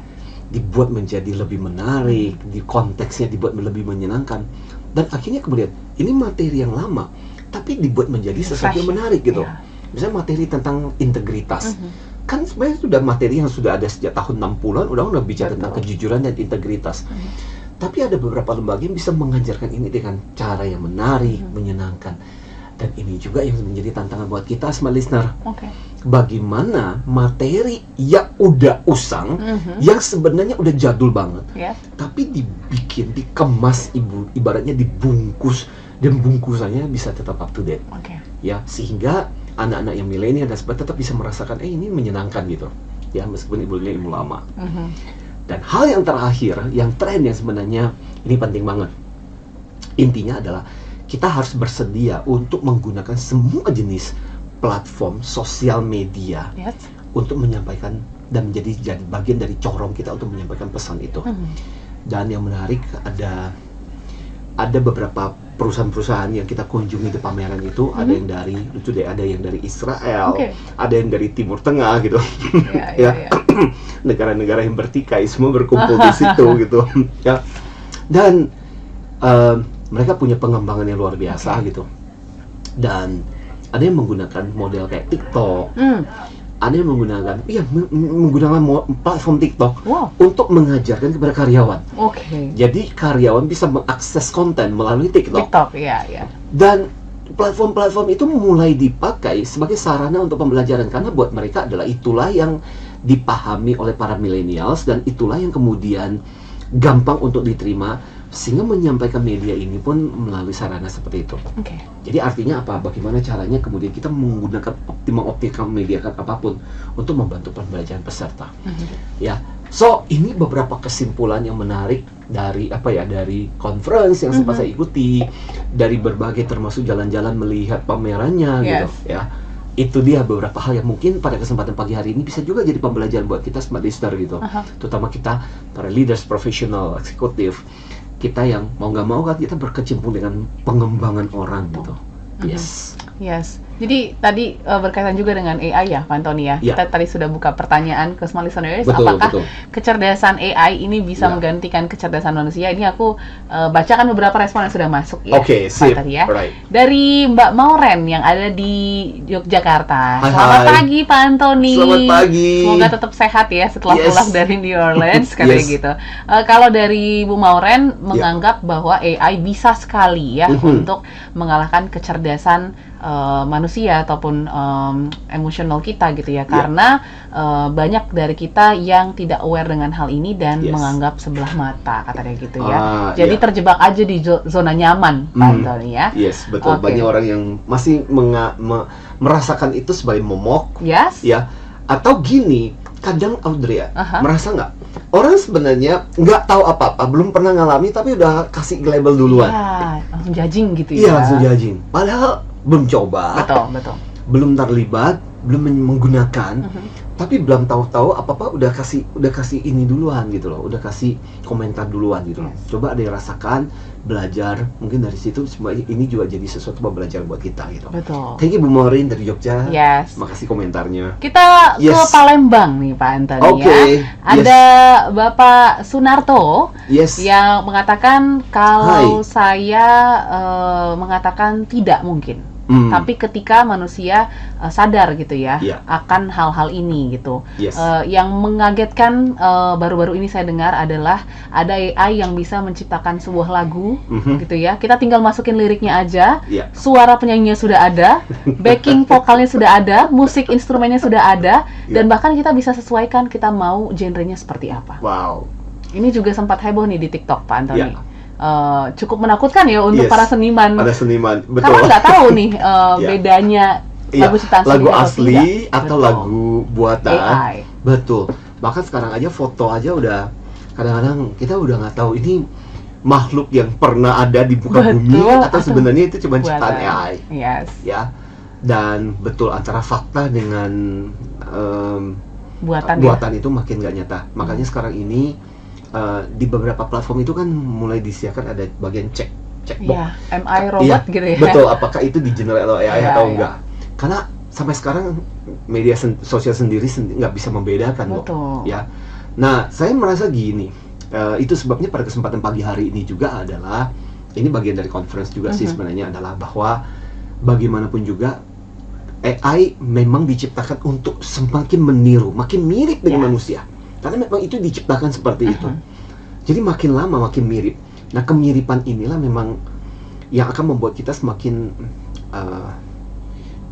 Dibuat menjadi lebih menarik, di konteksnya dibuat lebih menyenangkan. Dan akhirnya kemudian ini materi yang lama tapi dibuat menjadi sesuatu yang Fresh. menarik gitu. Ya. Misalnya materi tentang integritas. Kan sebenarnya sudah materi yang sudah ada sejak tahun 60-an, udah bicara tentang kejujuran dan integritas. Tapi ada beberapa lembaga yang bisa mengajarkan ini dengan cara yang menarik, menyenangkan. Dan ini juga yang menjadi tantangan buat kita semua listener. Oke. Bagaimana materi yang udah usang, yang sebenarnya udah jadul banget, Ya. tapi dibikin, dikemas, ibaratnya dibungkus, dan bungkusannya bisa tetap up to date. Oke. Ya, sehingga anak-anak yang milenial dan sebagainya tetap bisa merasakan ini menyenangkan gitu ya, meskipun ilmu lama. Dan hal yang terakhir, yang tren yang sebenarnya ini penting banget, intinya adalah kita harus bersedia untuk menggunakan semua jenis platform sosial media Yes. untuk menyampaikan dan jadi bagian dari corong kita untuk menyampaikan pesan itu. Dan yang menarik ada beberapa perusahaan-perusahaan yang kita kunjungi di pameran itu, ada yang dari ada yang dari Israel, Oke. ada yang dari Timur Tengah gitu. Ya, Ya. ya. Negara-negara yang bertikai semua berkumpul di situ gitu. Ya. Dan mereka punya pengembangan yang luar biasa gitu. Dan ada yang menggunakan model kayak TikTok, ada yang menggunakan platform TikTok Wow. untuk mengajarkan kepada karyawan. Oke. Jadi karyawan bisa mengakses konten melalui TikTok. TikTok, ya, ya. Dan platform-platform itu mulai dipakai sebagai sarana untuk pembelajaran, karena buat mereka adalah itulah yang dipahami oleh para millennials dan itulah yang kemudian gampang untuk diterima, sehingga menyampaikan media ini pun melalui sarana seperti itu. Oke. Jadi artinya apa? Bagaimana caranya kemudian kita menggunakan mengoptimalkan media apapun untuk membantu pembelajaran peserta. Ya. So, ini beberapa kesimpulan yang menarik dari dari conference yang sempat saya ikuti, dari berbagai termasuk jalan-jalan melihat pamerannya gitu Yes. ya. itu dia beberapa hal yang mungkin pada kesempatan pagi hari ini bisa juga jadi pembelajaran buat kita smart listener gitu. Terutama kita para leaders, profesional, eksekutif, kita yang mau nggak mau kan kita berkecimpung dengan pengembangan orang gitu. Yes. Jadi tadi berkaitan juga dengan AI ya, Pak Antoni ya. Ya. Kita tadi sudah buka pertanyaan ke smart listeners, Betul, apakah betul. kecerdasan AI ini bisa Ya. menggantikan kecerdasan manusia? Ini aku bacakan beberapa respon yang sudah masuk ya. Oke, Pak sip. tadi ya. Alright. Dari Mbak Mauren yang ada di Yogyakarta. Hai, Selamat hai. pagi Pak Antoni. Selamat pagi. Semoga tetap sehat ya setelah Yes. pulang dari New Orleans katanya Yes. gitu. Kalau dari Bu Mauren menganggap bahwa AI bisa sekali ya untuk mengalahkan kecerdasan manusia ataupun emosional kita gitu ya, karena banyak dari kita yang tidak aware dengan hal ini dan Yes. menganggap sebelah mata katanya gitu ya. Jadi Iya. terjebak aja di zona nyaman Pak Antoni ya. Yes, betul. Oke. Banyak orang yang masih merasakan itu sebagai momok, Yes. ya. Atau gini, kadang Audrey ya, Aha. merasa nggak? Orang sebenarnya nggak tahu apa-apa, belum pernah ngalami, tapi udah kasih label duluan. Ya, langsung judging gitu Iya, ya. langsung judging. Padahal belum coba, Betul. belum terlibat, belum menggunakan, tapi belum tahu-tahu apa-apa udah kasih ini duluan gitu loh, udah kasih komentar duluan gitu loh. Coba ada yang rasakan, belajar, mungkin dari situ semua ini juga jadi sesuatu pembelajaran buat kita gitu. Betul. Thank you Bu Maureen dari Jogja. Yes. Makasih komentarnya. Kita ke Yes. Palembang nih Pak Antoni Oke, ya. yes. Ada Bapak Sunarto Yes. yang mengatakan kalau saya mengatakan tidak mungkin. Tapi ketika manusia sadar gitu ya Iya. akan hal-hal ini gitu. Yes. Yang mengagetkan baru-baru ini saya dengar adalah ada AI yang bisa menciptakan sebuah lagu gitu ya. Kita tinggal masukin liriknya aja. Iya. Suara penyanyinya sudah ada, backing vokalnya sudah ada, musik instrumennya sudah ada, dan bahkan kita bisa sesuaikan kita mau genrenya seperti apa. Wow. Ini juga sempat heboh nih di TikTok Pak Antoni. Iya. Cukup menakutkan ya untuk Yes. para seniman. Ada seniman, betul. Karena nggak tahu nih Iya. bedanya Iya, lagu ciptaan lagu sendiri atau asli tidak. atau Betul. lagu buatan. AI. Betul. Bahkan sekarang aja foto aja udah kadang-kadang kita udah nggak tahu ini makhluk yang pernah ada di muka bumi atau sebenarnya itu cuma ciptaan Buatan. AI. Yes. Ya. Dan betul antara fakta dengan Buatan, buatan itu makin nggak nyata. Makanya sekarang ini di beberapa platform itu kan mulai disediakan ada bagian checkbox. ya. MI robot gitu ya. Betul, apakah itu di generate oleh AI Iya, atau iya. enggak? Karena sampai sekarang media sosial sendiri nggak bisa membedakan loh. Betul. Ya. Nah, saya merasa gini, itu sebabnya pada kesempatan pagi hari ini juga adalah ini bagian dari conference juga sih sebenarnya adalah bahwa bagaimanapun juga AI memang diciptakan untuk semakin meniru, makin mirip dengan Yes. manusia. Karena memang itu diciptakan seperti itu. Jadi makin lama makin mirip. Nah, kemiripan inilah memang yang akan membuat kita semakin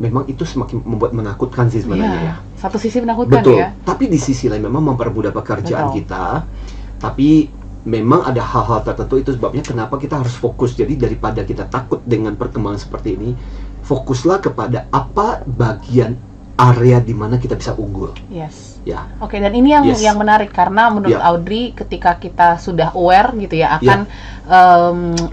memang itu semakin membuat menakutkan sih sebenarnya Iya. ya. Satu sisi menakutkan Betul. ya. Tapi di sisi lain memang mempermudah pekerjaan Betul. kita. Tapi memang ada hal-hal tertentu itu sebabnya kenapa kita harus fokus. Jadi daripada kita takut dengan perkembangan seperti ini, fokuslah kepada apa bagian area di mana kita bisa unggul. Yes. Ya. Oke, dan ini yang Yes. yang menarik karena menurut Ya. Audrey ketika kita sudah aware gitu ya akan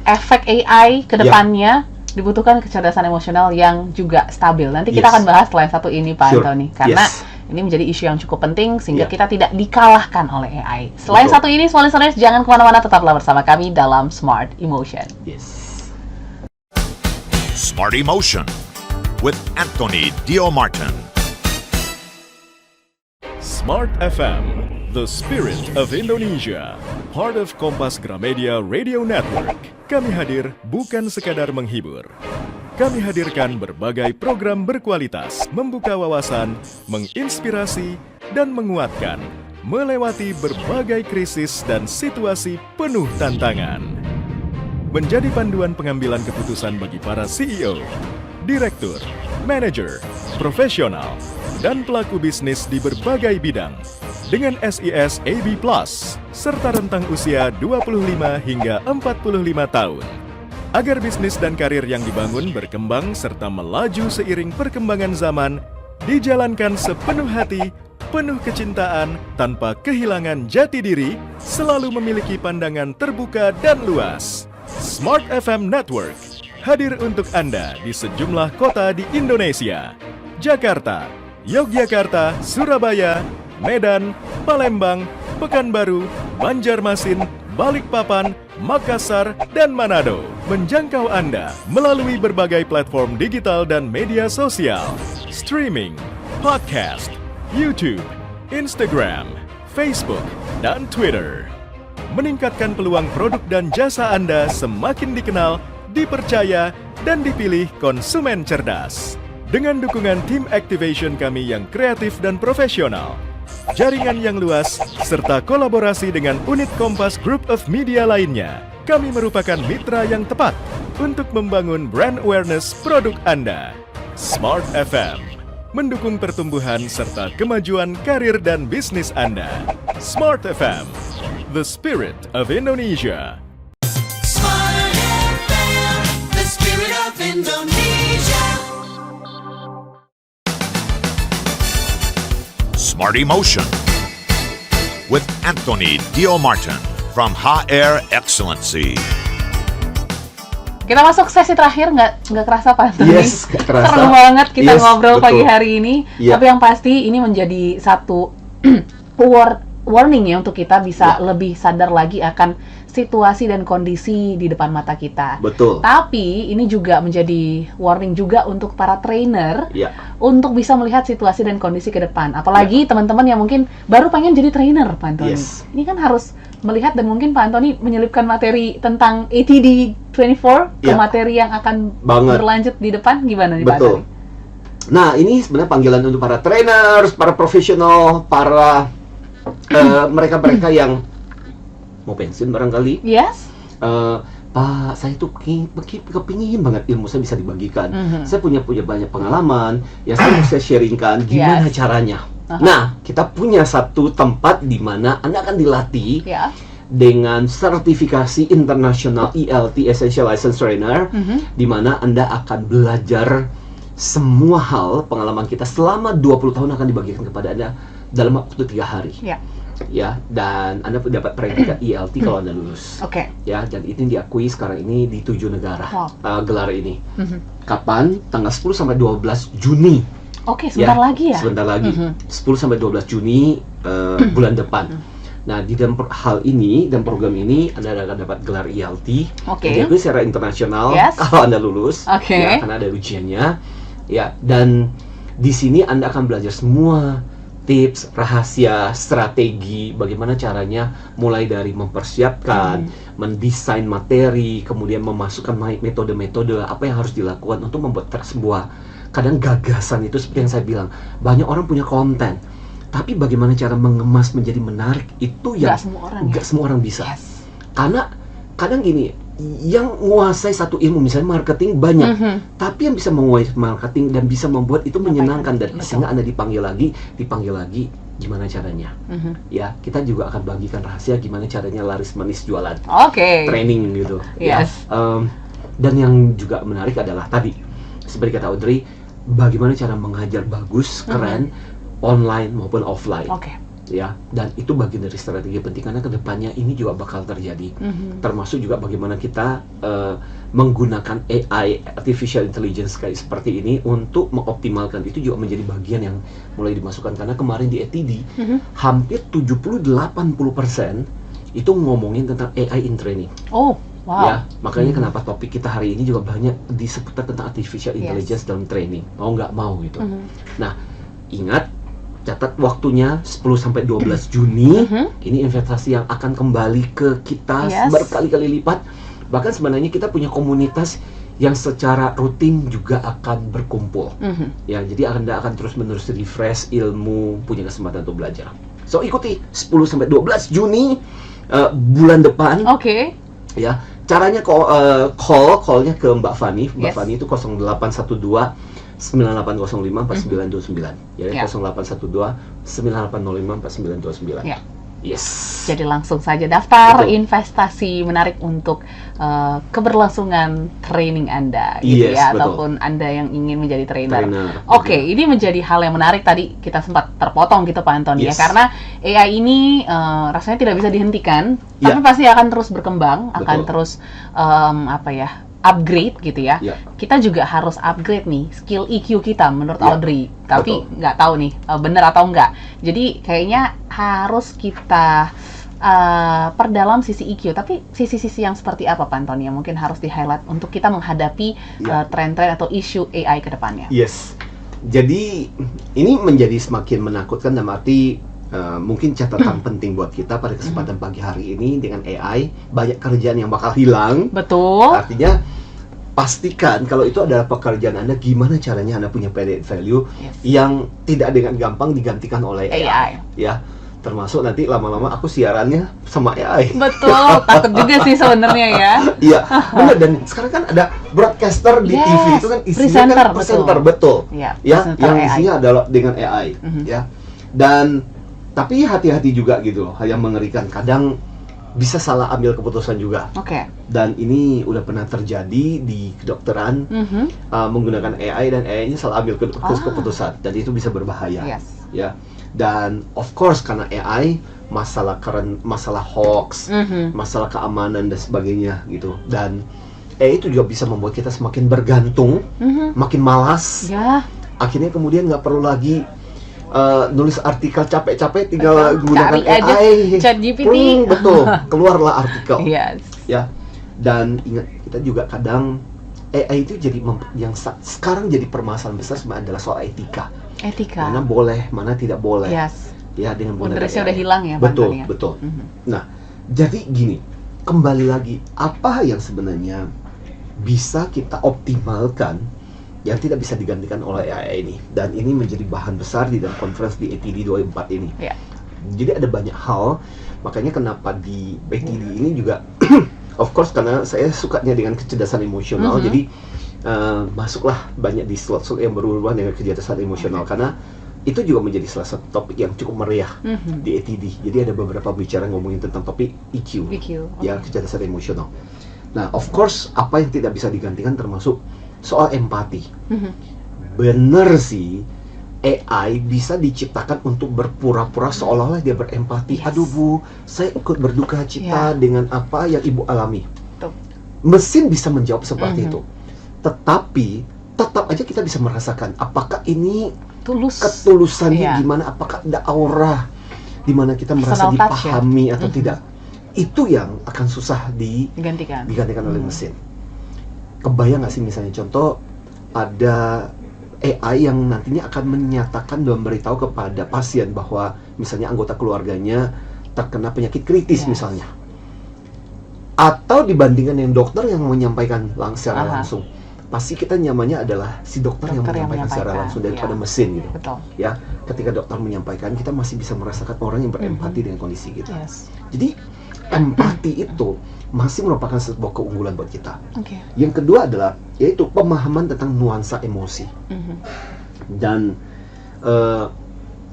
efek AI ke Ya. depannya dibutuhkan kecerdasan emosional yang juga stabil. Nanti kita Yes. akan bahas selain satu ini Pak Sure. Antoni karena Yes. ini menjadi isu yang cukup penting sehingga Ya. kita tidak dikalahkan oleh AI. Selain Betul. satu ini, semua listeners jangan kemana-mana, tetaplah bersama kami dalam Smart Emotion. Yes. Smart Emotion with Anthony Dio Martin. Smart FM, the spirit of Indonesia. Part of Kompas Gramedia Radio Network. Kami hadir bukan sekadar menghibur. Kami hadirkan berbagai program berkualitas, membuka wawasan, menginspirasi, dan menguatkan, melewati berbagai krisis dan situasi penuh tantangan. Menjadi panduan pengambilan keputusan bagi para CEO, direktur, manajer, profesional, dan pelaku bisnis di berbagai bidang dengan SIS AB+, serta rentang usia 25 hingga 45 tahun. Agar bisnis dan karir yang dibangun berkembang serta melaju seiring perkembangan zaman, dijalankan sepenuh hati, penuh kecintaan, tanpa kehilangan jati diri, selalu memiliki pandangan terbuka dan luas. Smart FM Network hadir untuk Anda di sejumlah kota di Indonesia. Jakarta, Yogyakarta, Surabaya, Medan, Palembang, Pekanbaru, Banjarmasin, Balikpapan, Makassar, dan Manado. Menjangkau Anda melalui berbagai platform digital dan media sosial, streaming, podcast, YouTube, Instagram, Facebook, dan Twitter. Meningkatkan peluang produk dan jasa Anda semakin dikenal, dipercaya, dan dipilih konsumen cerdas. Dengan dukungan tim activation kami yang kreatif dan profesional, jaringan yang luas, serta kolaborasi dengan unit Kompas Group of Media lainnya, kami merupakan mitra yang tepat untuk membangun brand awareness produk Anda. Smart FM, mendukung pertumbuhan serta kemajuan karir dan bisnis Anda. Smart FM, the spirit of Indonesia. Smart FM, the spirit of Indonesia. Smart Emotion with Anthony Dio Martin from HR Excellency. Kita masuk sesi terakhir, nggak kerasa Pak Anthony? Yes, nggak kerasa. Seru banget kita Yes, ngobrol betul. pagi hari ini. Iya. Tapi yang pasti ini menjadi satu warning ya untuk kita bisa lebih sadar lagi akan situasi dan kondisi di depan mata kita. Betul. Tapi ini juga menjadi warning juga untuk para trainer Ya. untuk bisa melihat situasi dan kondisi ke depan. Apalagi teman-teman yang mungkin baru pengen jadi trainer, Pak Anthony. Yes. Ini kan harus melihat dan mungkin Pak Anthony menyelipkan materi tentang ATD 24 ke Ya. materi yang akan Banget. berlanjut di depan. Gimana nih Pak Betul. Anthony? Nah, ini sebenarnya panggilan untuk para trainers, para profesional, para mereka-mereka yang mau pensiun barangkali. Yes? Pak, saya tuh kepingin banget ilmu saya bisa dibagikan. Mhm. Saya punya banyak pengalaman yang saya mau saya sharingkan. Gimana Yes. caranya? Aha. Nah, kita punya satu tempat di mana Anda akan dilatih Ya. dengan sertifikasi internasional ELT Essential License Trainer, Mhm. di mana Anda akan belajar semua hal pengalaman kita selama 20 tahun akan dibagikan kepada Anda dalam waktu 3 hari. Ya. Ya, dan Anda dapat predikat ELT kalau Anda lulus. Oke. Ya, dan ini diakui sekarang ini di 7 negara gelar ini. Mhm. Kapan? Tanggal 10 sampai 12 Juni. Oke, sebentar lagi ya? Sebentar lagi. Mhm. 10 sampai 12 Juni bulan depan. Nah, di dalam hal ini dan program ini Anda akan dapat gelar ELT. Oke. Diakui secara internasional Yes. kalau Anda lulus. Oke. Ya, karena ada ujiannya. Ya, dan di sini Anda akan belajar semua tips, rahasia, strategi, bagaimana caranya mulai dari mempersiapkan, mendesain materi, kemudian memasukkan metode-metode apa yang harus dilakukan untuk membuat sebuah kadang gagasan itu seperti yang saya bilang, banyak orang punya konten, tapi bagaimana cara mengemas menjadi menarik itu yang Nggak semua orang nggak ya? semua orang bisa. Yes. Karena kadang gini, yang menguasai satu ilmu misalnya marketing banyak, Mhm. tapi yang bisa menguasai marketing dan bisa membuat itu menyenangkan dan Betul. sehingga Anda dipanggil lagi, gimana caranya? Mhm. Ya, kita juga akan bagikan rahasia gimana caranya laris manis jualan, Oke. training gitu. Yes. Ya. Dan yang juga menarik adalah tadi seperti kata Audrey, bagaimana cara mengajar bagus, keren, online maupun offline. Oke. Ya, dan itu bagian dari strategi penting karena kedepannya ini juga bakal terjadi. Mhm. Termasuk juga bagaimana kita menggunakan AI, artificial intelligence kayak seperti ini untuk mengoptimalkan itu juga menjadi bagian yang mulai dimasukkan karena kemarin di ATD hampir 70-80% itu ngomongin tentang AI in training. Oh, wow. Ya, makanya kenapa topik kita hari ini juga banyak diseputar tentang artificial intelligence dalam training. Mau nggak mau gitu. Nah, ingat catat waktunya 10 sampai 12 Juni. Ini investasi yang akan kembali ke kita Yes. berkali-kali lipat. Bahkan sebenarnya kita punya komunitas yang secara rutin juga akan berkumpul. Ya, jadi Anda akan terus-menerus refresh ilmu, punya kesempatan untuk belajar. So, ikuti 10 sampai 12 Juni bulan depan. Oke. Ya, caranya call-nya ke Mbak Fani. Mbak Yes. Fani itu 0812 9805 4929. Ya, Ya. 0812 9805 4929. Ya. Yes. Jadi langsung saja daftar Betul. investasi menarik untuk keberlangsungan training Anda, gitu Yes, ya, betul. ataupun Anda yang ingin menjadi trainer. Trainer, Oke, betul. ini menjadi hal yang menarik. Tadi kita sempat terpotong gitu Pak Anthony ya, Yes. karena AI ini rasanya tidak bisa dihentikan, Ya. tapi pasti akan terus berkembang, akan Betul. terus upgrade gitu ya, Ya. kita juga harus upgrade nih skill EQ kita menurut Ya, Audrey. Tapi betul. nggak tahu nih bener atau enggak. Jadi kayaknya harus kita perdalam sisi EQ. Tapi sisi-sisi yang seperti apa Pak Antoni yang mungkin harus di-highlight untuk kita menghadapi Ya. tren-tren atau isu AI ke depannya? Yes. Jadi ini menjadi semakin menakutkan dalam arti mungkin catatan penting buat kita pada kesempatan pagi hari ini dengan AI banyak kerjaan yang bakal hilang. Betul. Artinya pastikan kalau itu adalah pekerjaan Anda, gimana caranya Anda punya added value Yes. yang tidak dengan gampang digantikan oleh AI. AI. Ya. Termasuk nanti lama-lama aku siarannya sama AI. Betul, takut juga sih sebenarnya ya. Iya, benar. Dan sekarang kan ada broadcaster di Yes, TV itu kan isinya presenter, kan presenter, betul. Iya, Ya, presenter yang AI. isinya adalah dengan AI, Mhm. ya. Dan tapi hati-hati juga gitu loh, yang mengerikan kadang bisa salah ambil keputusan juga. Oke. Dan ini udah pernah terjadi di kedokteran Mhm. menggunakan AI dan AI-nya salah ambil keputusan dan itu bisa berbahaya. Yes. Ya. Dan of course karena AI masalah hoax, Mhm. masalah keamanan dan sebagainya gitu. Dan AI itu juga bisa membuat kita semakin bergantung, Mhm. makin malas. Ya, Akhirnya kemudian nggak perlu lagi nulis artikel capek-capek, tinggal Betul. gunakan Cari aja AI. ChatGPT. Betul, keluarlah artikel. yes. Ya. Dan ingat, kita juga kadang AI itu jadi yang sekarang jadi permasalahan besar sebenarnya adalah soal etika. Etika. Mana boleh, mana tidak boleh. Yes. Ya, dengan menggunakan Boundariesnya AI. udah hilang ya, Pak Betul, Antoni ya? betul. Mhm. Nah, jadi gini, kembali lagi, apa yang sebenarnya bisa kita optimalkan yang tidak bisa digantikan oleh AI ini? Dan ini menjadi bahan besar di dalam conference di ATD 24 ini. Ya. Jadi ada banyak hal, makanya kenapa di ATD ini juga, of course karena saya sukanya dengan kecerdasan emosional, Mhm. jadi masuklah banyak di slot-slot yang berhubungan dengan kecerdasan emosional, karena itu juga menjadi salah satu topik yang cukup meriah Mhm. di ATD. Jadi ada beberapa bicara ngomongin tentang topik EQ, EQ, ya, oke. kecerdasan emosional. Nah, of course apa yang tidak bisa digantikan termasuk soal empati. Mhm. Bener sih, AI bisa diciptakan untuk berpura-pura seolah-olah dia berempati. Yes. Aduh Bu, saya ikut berduka cita Ya. dengan apa yang Ibu alami. Tuh. Mesin bisa menjawab seperti Mhm. itu. Tetapi tetap aja kita bisa merasakan apakah ini Tulus. ketulusannya Iya. gimana, apakah ada aura di mana kita merasa Personal touch ya? dipahami atau Mhm. tidak. Itu yang akan susah Digantikan. digantikan oleh Mhm. mesin. Kebayang nggak sih misalnya contoh ada AI yang nantinya akan menyatakan dan memberitahu kepada pasien bahwa misalnya anggota keluarganya terkena penyakit kritis Yes. misalnya. Atau dibandingkan yang dokter yang menyampaikan secara Aha. langsung. Pasti kita nyamannya adalah si dokter yang Dokter yang menyampaikan secara menyampaikan, langsung daripada ya. mesin gitu. Betul. Ya, ketika dokter menyampaikan kita masih bisa merasakan orang yang berempati dengan kondisi kita. Yes. Jadi empati itu masih merupakan sebuah keunggulan buat kita. Oke. Yang kedua adalah yaitu pemahaman tentang nuansa emosi. Mhm. Dan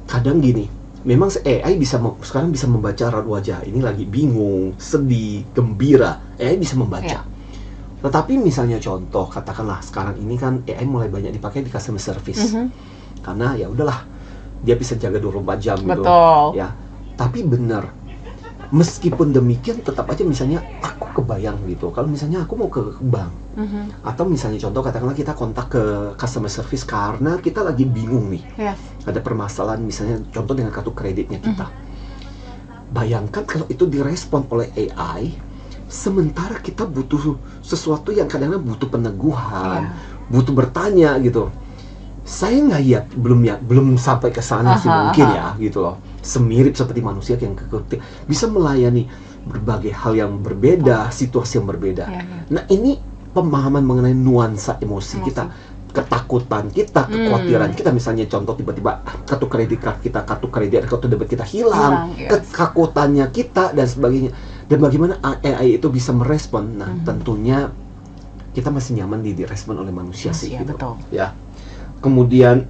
kadang gini, memang AI bisa sekarang bisa membaca raut wajah. Ini lagi bingung, sedih, gembira. AI bisa membaca. Ya. Tetapi misalnya contoh, katakanlah sekarang ini kan AI mulai banyak dipakai di customer service. Mhm. Karena ya udahlah, dia bisa jaga 24 jam gitu. Betul. Ya. Tapi benar, meskipun demikian tetap aja misalnya aku kebayang gitu. Kalau misalnya aku mau ke bank Mhm. atau misalnya contoh katakanlah kita kontak ke customer service karena kita lagi bingung nih. Yes. Ada permasalahan misalnya contoh dengan kartu kreditnya kita. Bayangkan kalau itu direspon oleh AI, sementara kita butuh sesuatu yang kadang-kadang butuh peneguhan, butuh bertanya gitu. Saya nggak belum sampai ke sana sih Aha, mungkin aha. ya gitu loh. Semirip seperti manusia yang bisa melayani berbagai hal yang berbeda, situasi yang berbeda. Ya, ya. Nah, ini pemahaman mengenai nuansa emosi Emosi. kita, ketakutan kita, kekhawatiran kita, misalnya contoh tiba-tiba kartu kredit kartu debit kita hilang, Hilang, yes. ketakutannya kita dan sebagainya. Dan bagaimana AI itu bisa merespon? Nah, tentunya kita masih nyaman direspon oleh manusia sih Manusia, gitu. betul. Ya. Kemudian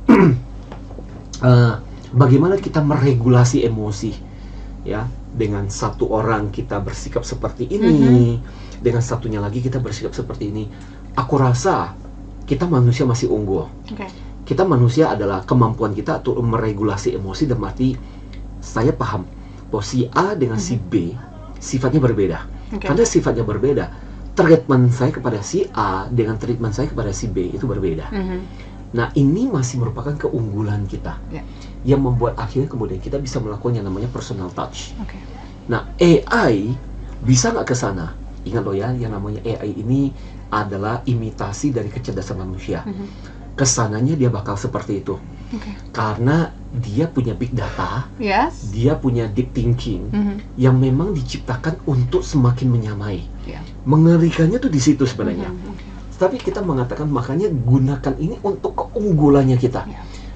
bagaimana kita meregulasi emosi, ya, dengan satu orang kita bersikap seperti ini, dengan satunya lagi kita bersikap seperti ini. Aku rasa kita manusia masih unggul. Oke. Kita manusia adalah kemampuan kita untuk meregulasi emosi, dan mati saya paham bahwa si A dengan si B sifatnya berbeda. Oke. Karena sifatnya berbeda, treatment saya kepada si A dengan treatment saya kepada si B itu berbeda. Nah, ini masih merupakan keunggulan kita yang membuat akhirnya kemudian kita bisa melakukan yang namanya personal touch. Nah, AI bisa nggak ke sana? Ingat loh ya, yang namanya AI ini adalah imitasi dari kecerdasan manusia. Kesananya dia bakal seperti itu. Karena dia punya big data, dia punya deep thinking yang memang diciptakan untuk semakin menyamai. Mengerikannya tuh di situ sebenarnya. Tapi kita mengatakan makanya gunakan ini untuk keunggulannya kita.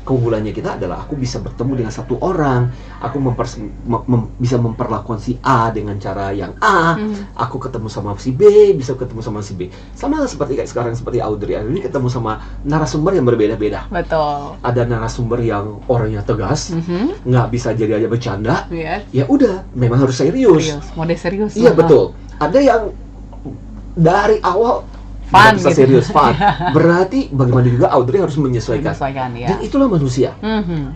Keunggulannya kita adalah aku bisa bertemu dengan satu orang, aku bisa memperlakukan si A dengan cara yang A, aku ketemu sama si B, bisa ketemu sama si B. Sama seperti kayak sekarang seperti Audrey ini ketemu sama narasumber yang berbeda-beda. Betul. Ada narasumber yang orangnya tegas, nggak bisa jadi aja bercanda. Ya udah, memang harus serius. Mode serius. Iya betul. Ada yang dari awal fun, bisa gitu. serius, fun. Berarti bagaimana juga Audrey harus menyesuaikan. Ya. Dan itulah manusia.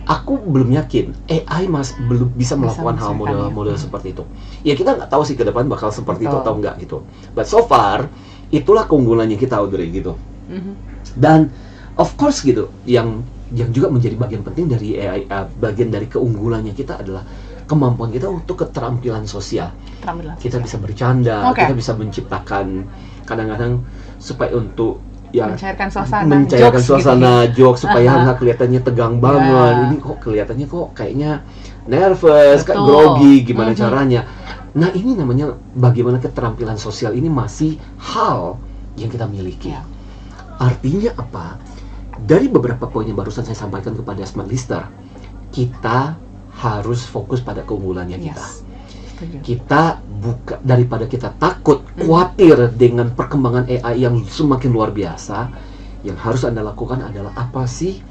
Aku belum yakin AI belum bisa melakukan hal model seperti itu. Ya kita nggak tahu sih ke depan bakal seperti itu atau enggak gitu. But so far itulah keunggulannya kita Audrey gitu. Dan of course gitu, yang juga menjadi bagian penting dari AI, bagian dari keunggulannya kita adalah kemampuan kita untuk keterampilan sosial. Kita bisa bercanda, kita bisa menciptakan kadang-kadang supaya untuk mencairkan suasana, jokes supaya nggak kelihatannya tegang banget. Ini kok kelihatannya kayaknya nervous, kayak grogi, gimana caranya. Nah, ini namanya bagaimana keterampilan sosial ini masih hal yang kita miliki. Artinya apa? Dari beberapa poin yang barusan saya sampaikan kepada Smart Listener, kita harus fokus pada keunggulannya kita. Kita daripada kita takut, khawatir dengan perkembangan AI yang semakin luar biasa, yang harus Anda lakukan adalah apa sih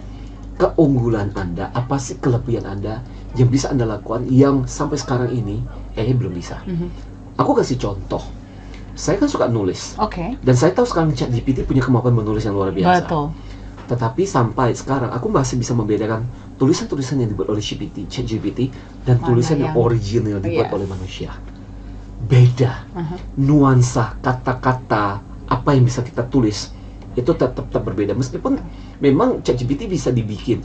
keunggulan Anda, apa sih kelebihan Anda yang bisa Anda lakukan yang sampai sekarang ini AI belum bisa. Aku kasih contoh. Saya kan suka nulis. Dan saya tahu sekarang ChatGPT punya kemampuan menulis yang luar biasa. Tetapi sampai sekarang aku masih bisa membedakan tulisan-tulisan yang dibuat oleh ChatGPT dan tulisan yang original dibuat oleh manusia. Beda. Nuansa, kata-kata, apa yang bisa kita tulis itu tetap berbeda. Meskipun memang ChatGPT bisa dibikin,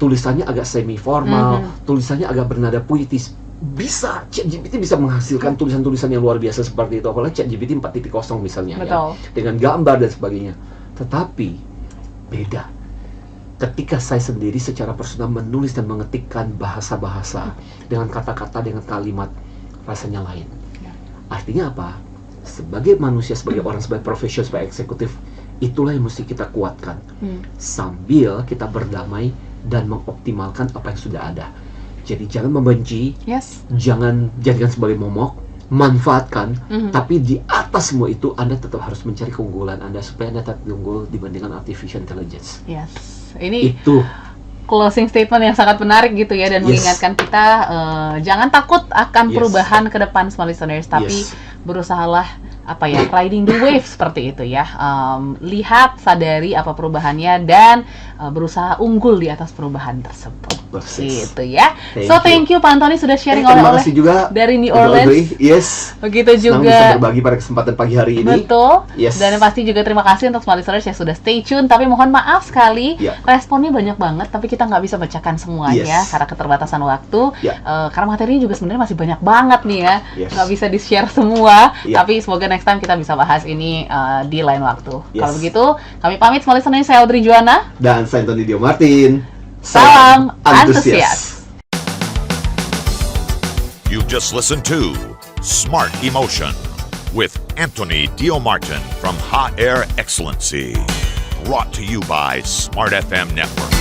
tulisannya agak semi formal, tulisannya agak bernada puitis. Bisa, ChatGPT bisa menghasilkan tulisan-tulisan yang luar biasa seperti itu. Apalagi ChatGPT 4.0 misalnya ya, dengan gambar dan sebagainya. Tetapi beda ketika saya sendiri secara personal menulis dan mengetikkan bahasa-bahasa dengan kata-kata, dengan kalimat, rasanya lain. Artinya apa? Sebagai manusia, sebagai orang, sebagai profesional, sebagai eksekutif, itulah yang mesti kita kuatkan sambil kita berdamai dan mengoptimalkan apa yang sudah ada. Jadi jangan membenci, jangan jadikan sebagai momok, manfaatkan, tapi di atas semua itu Anda tetap harus mencari keunggulan Anda supaya Anda tetap unggul dibandingkan artificial intelligence. Ini itu closing statement yang sangat menarik gitu ya, dan mengingatkan kita jangan takut akan perubahan ke depan, smart listeners, tapi berusahalah riding the wave seperti itu ya. Lihat, sadari apa perubahannya dan berusaha unggul di atas perubahan tersebut. Gitu ya. Thank you Pak Antoni sudah sharing oleh juga dari New Orleans. Begitu juga bisa berbagi pada kesempatan pagi hari ini. Betul. Dan pasti juga terima kasih untuk smart listeners yang sudah stay tune. Tapi mohon maaf sekali, responnya banyak banget, tapi kita nggak bisa bacakan semuanya karena keterbatasan waktu. Karena materinya juga sebenarnya masih banyak banget nih ya, nggak bisa di-share semua. Tapi semoga next time kita bisa bahas ini di lain waktu. Kalau begitu, kami pamit smart listeners. Saya Audrey Juwana dan saya Antoni Dio Martin. Salam antusias. You've just listened to Smart Emotion with Anthony Dio Martin from Hot Air Excellency. Brought to you by Smart FM Network.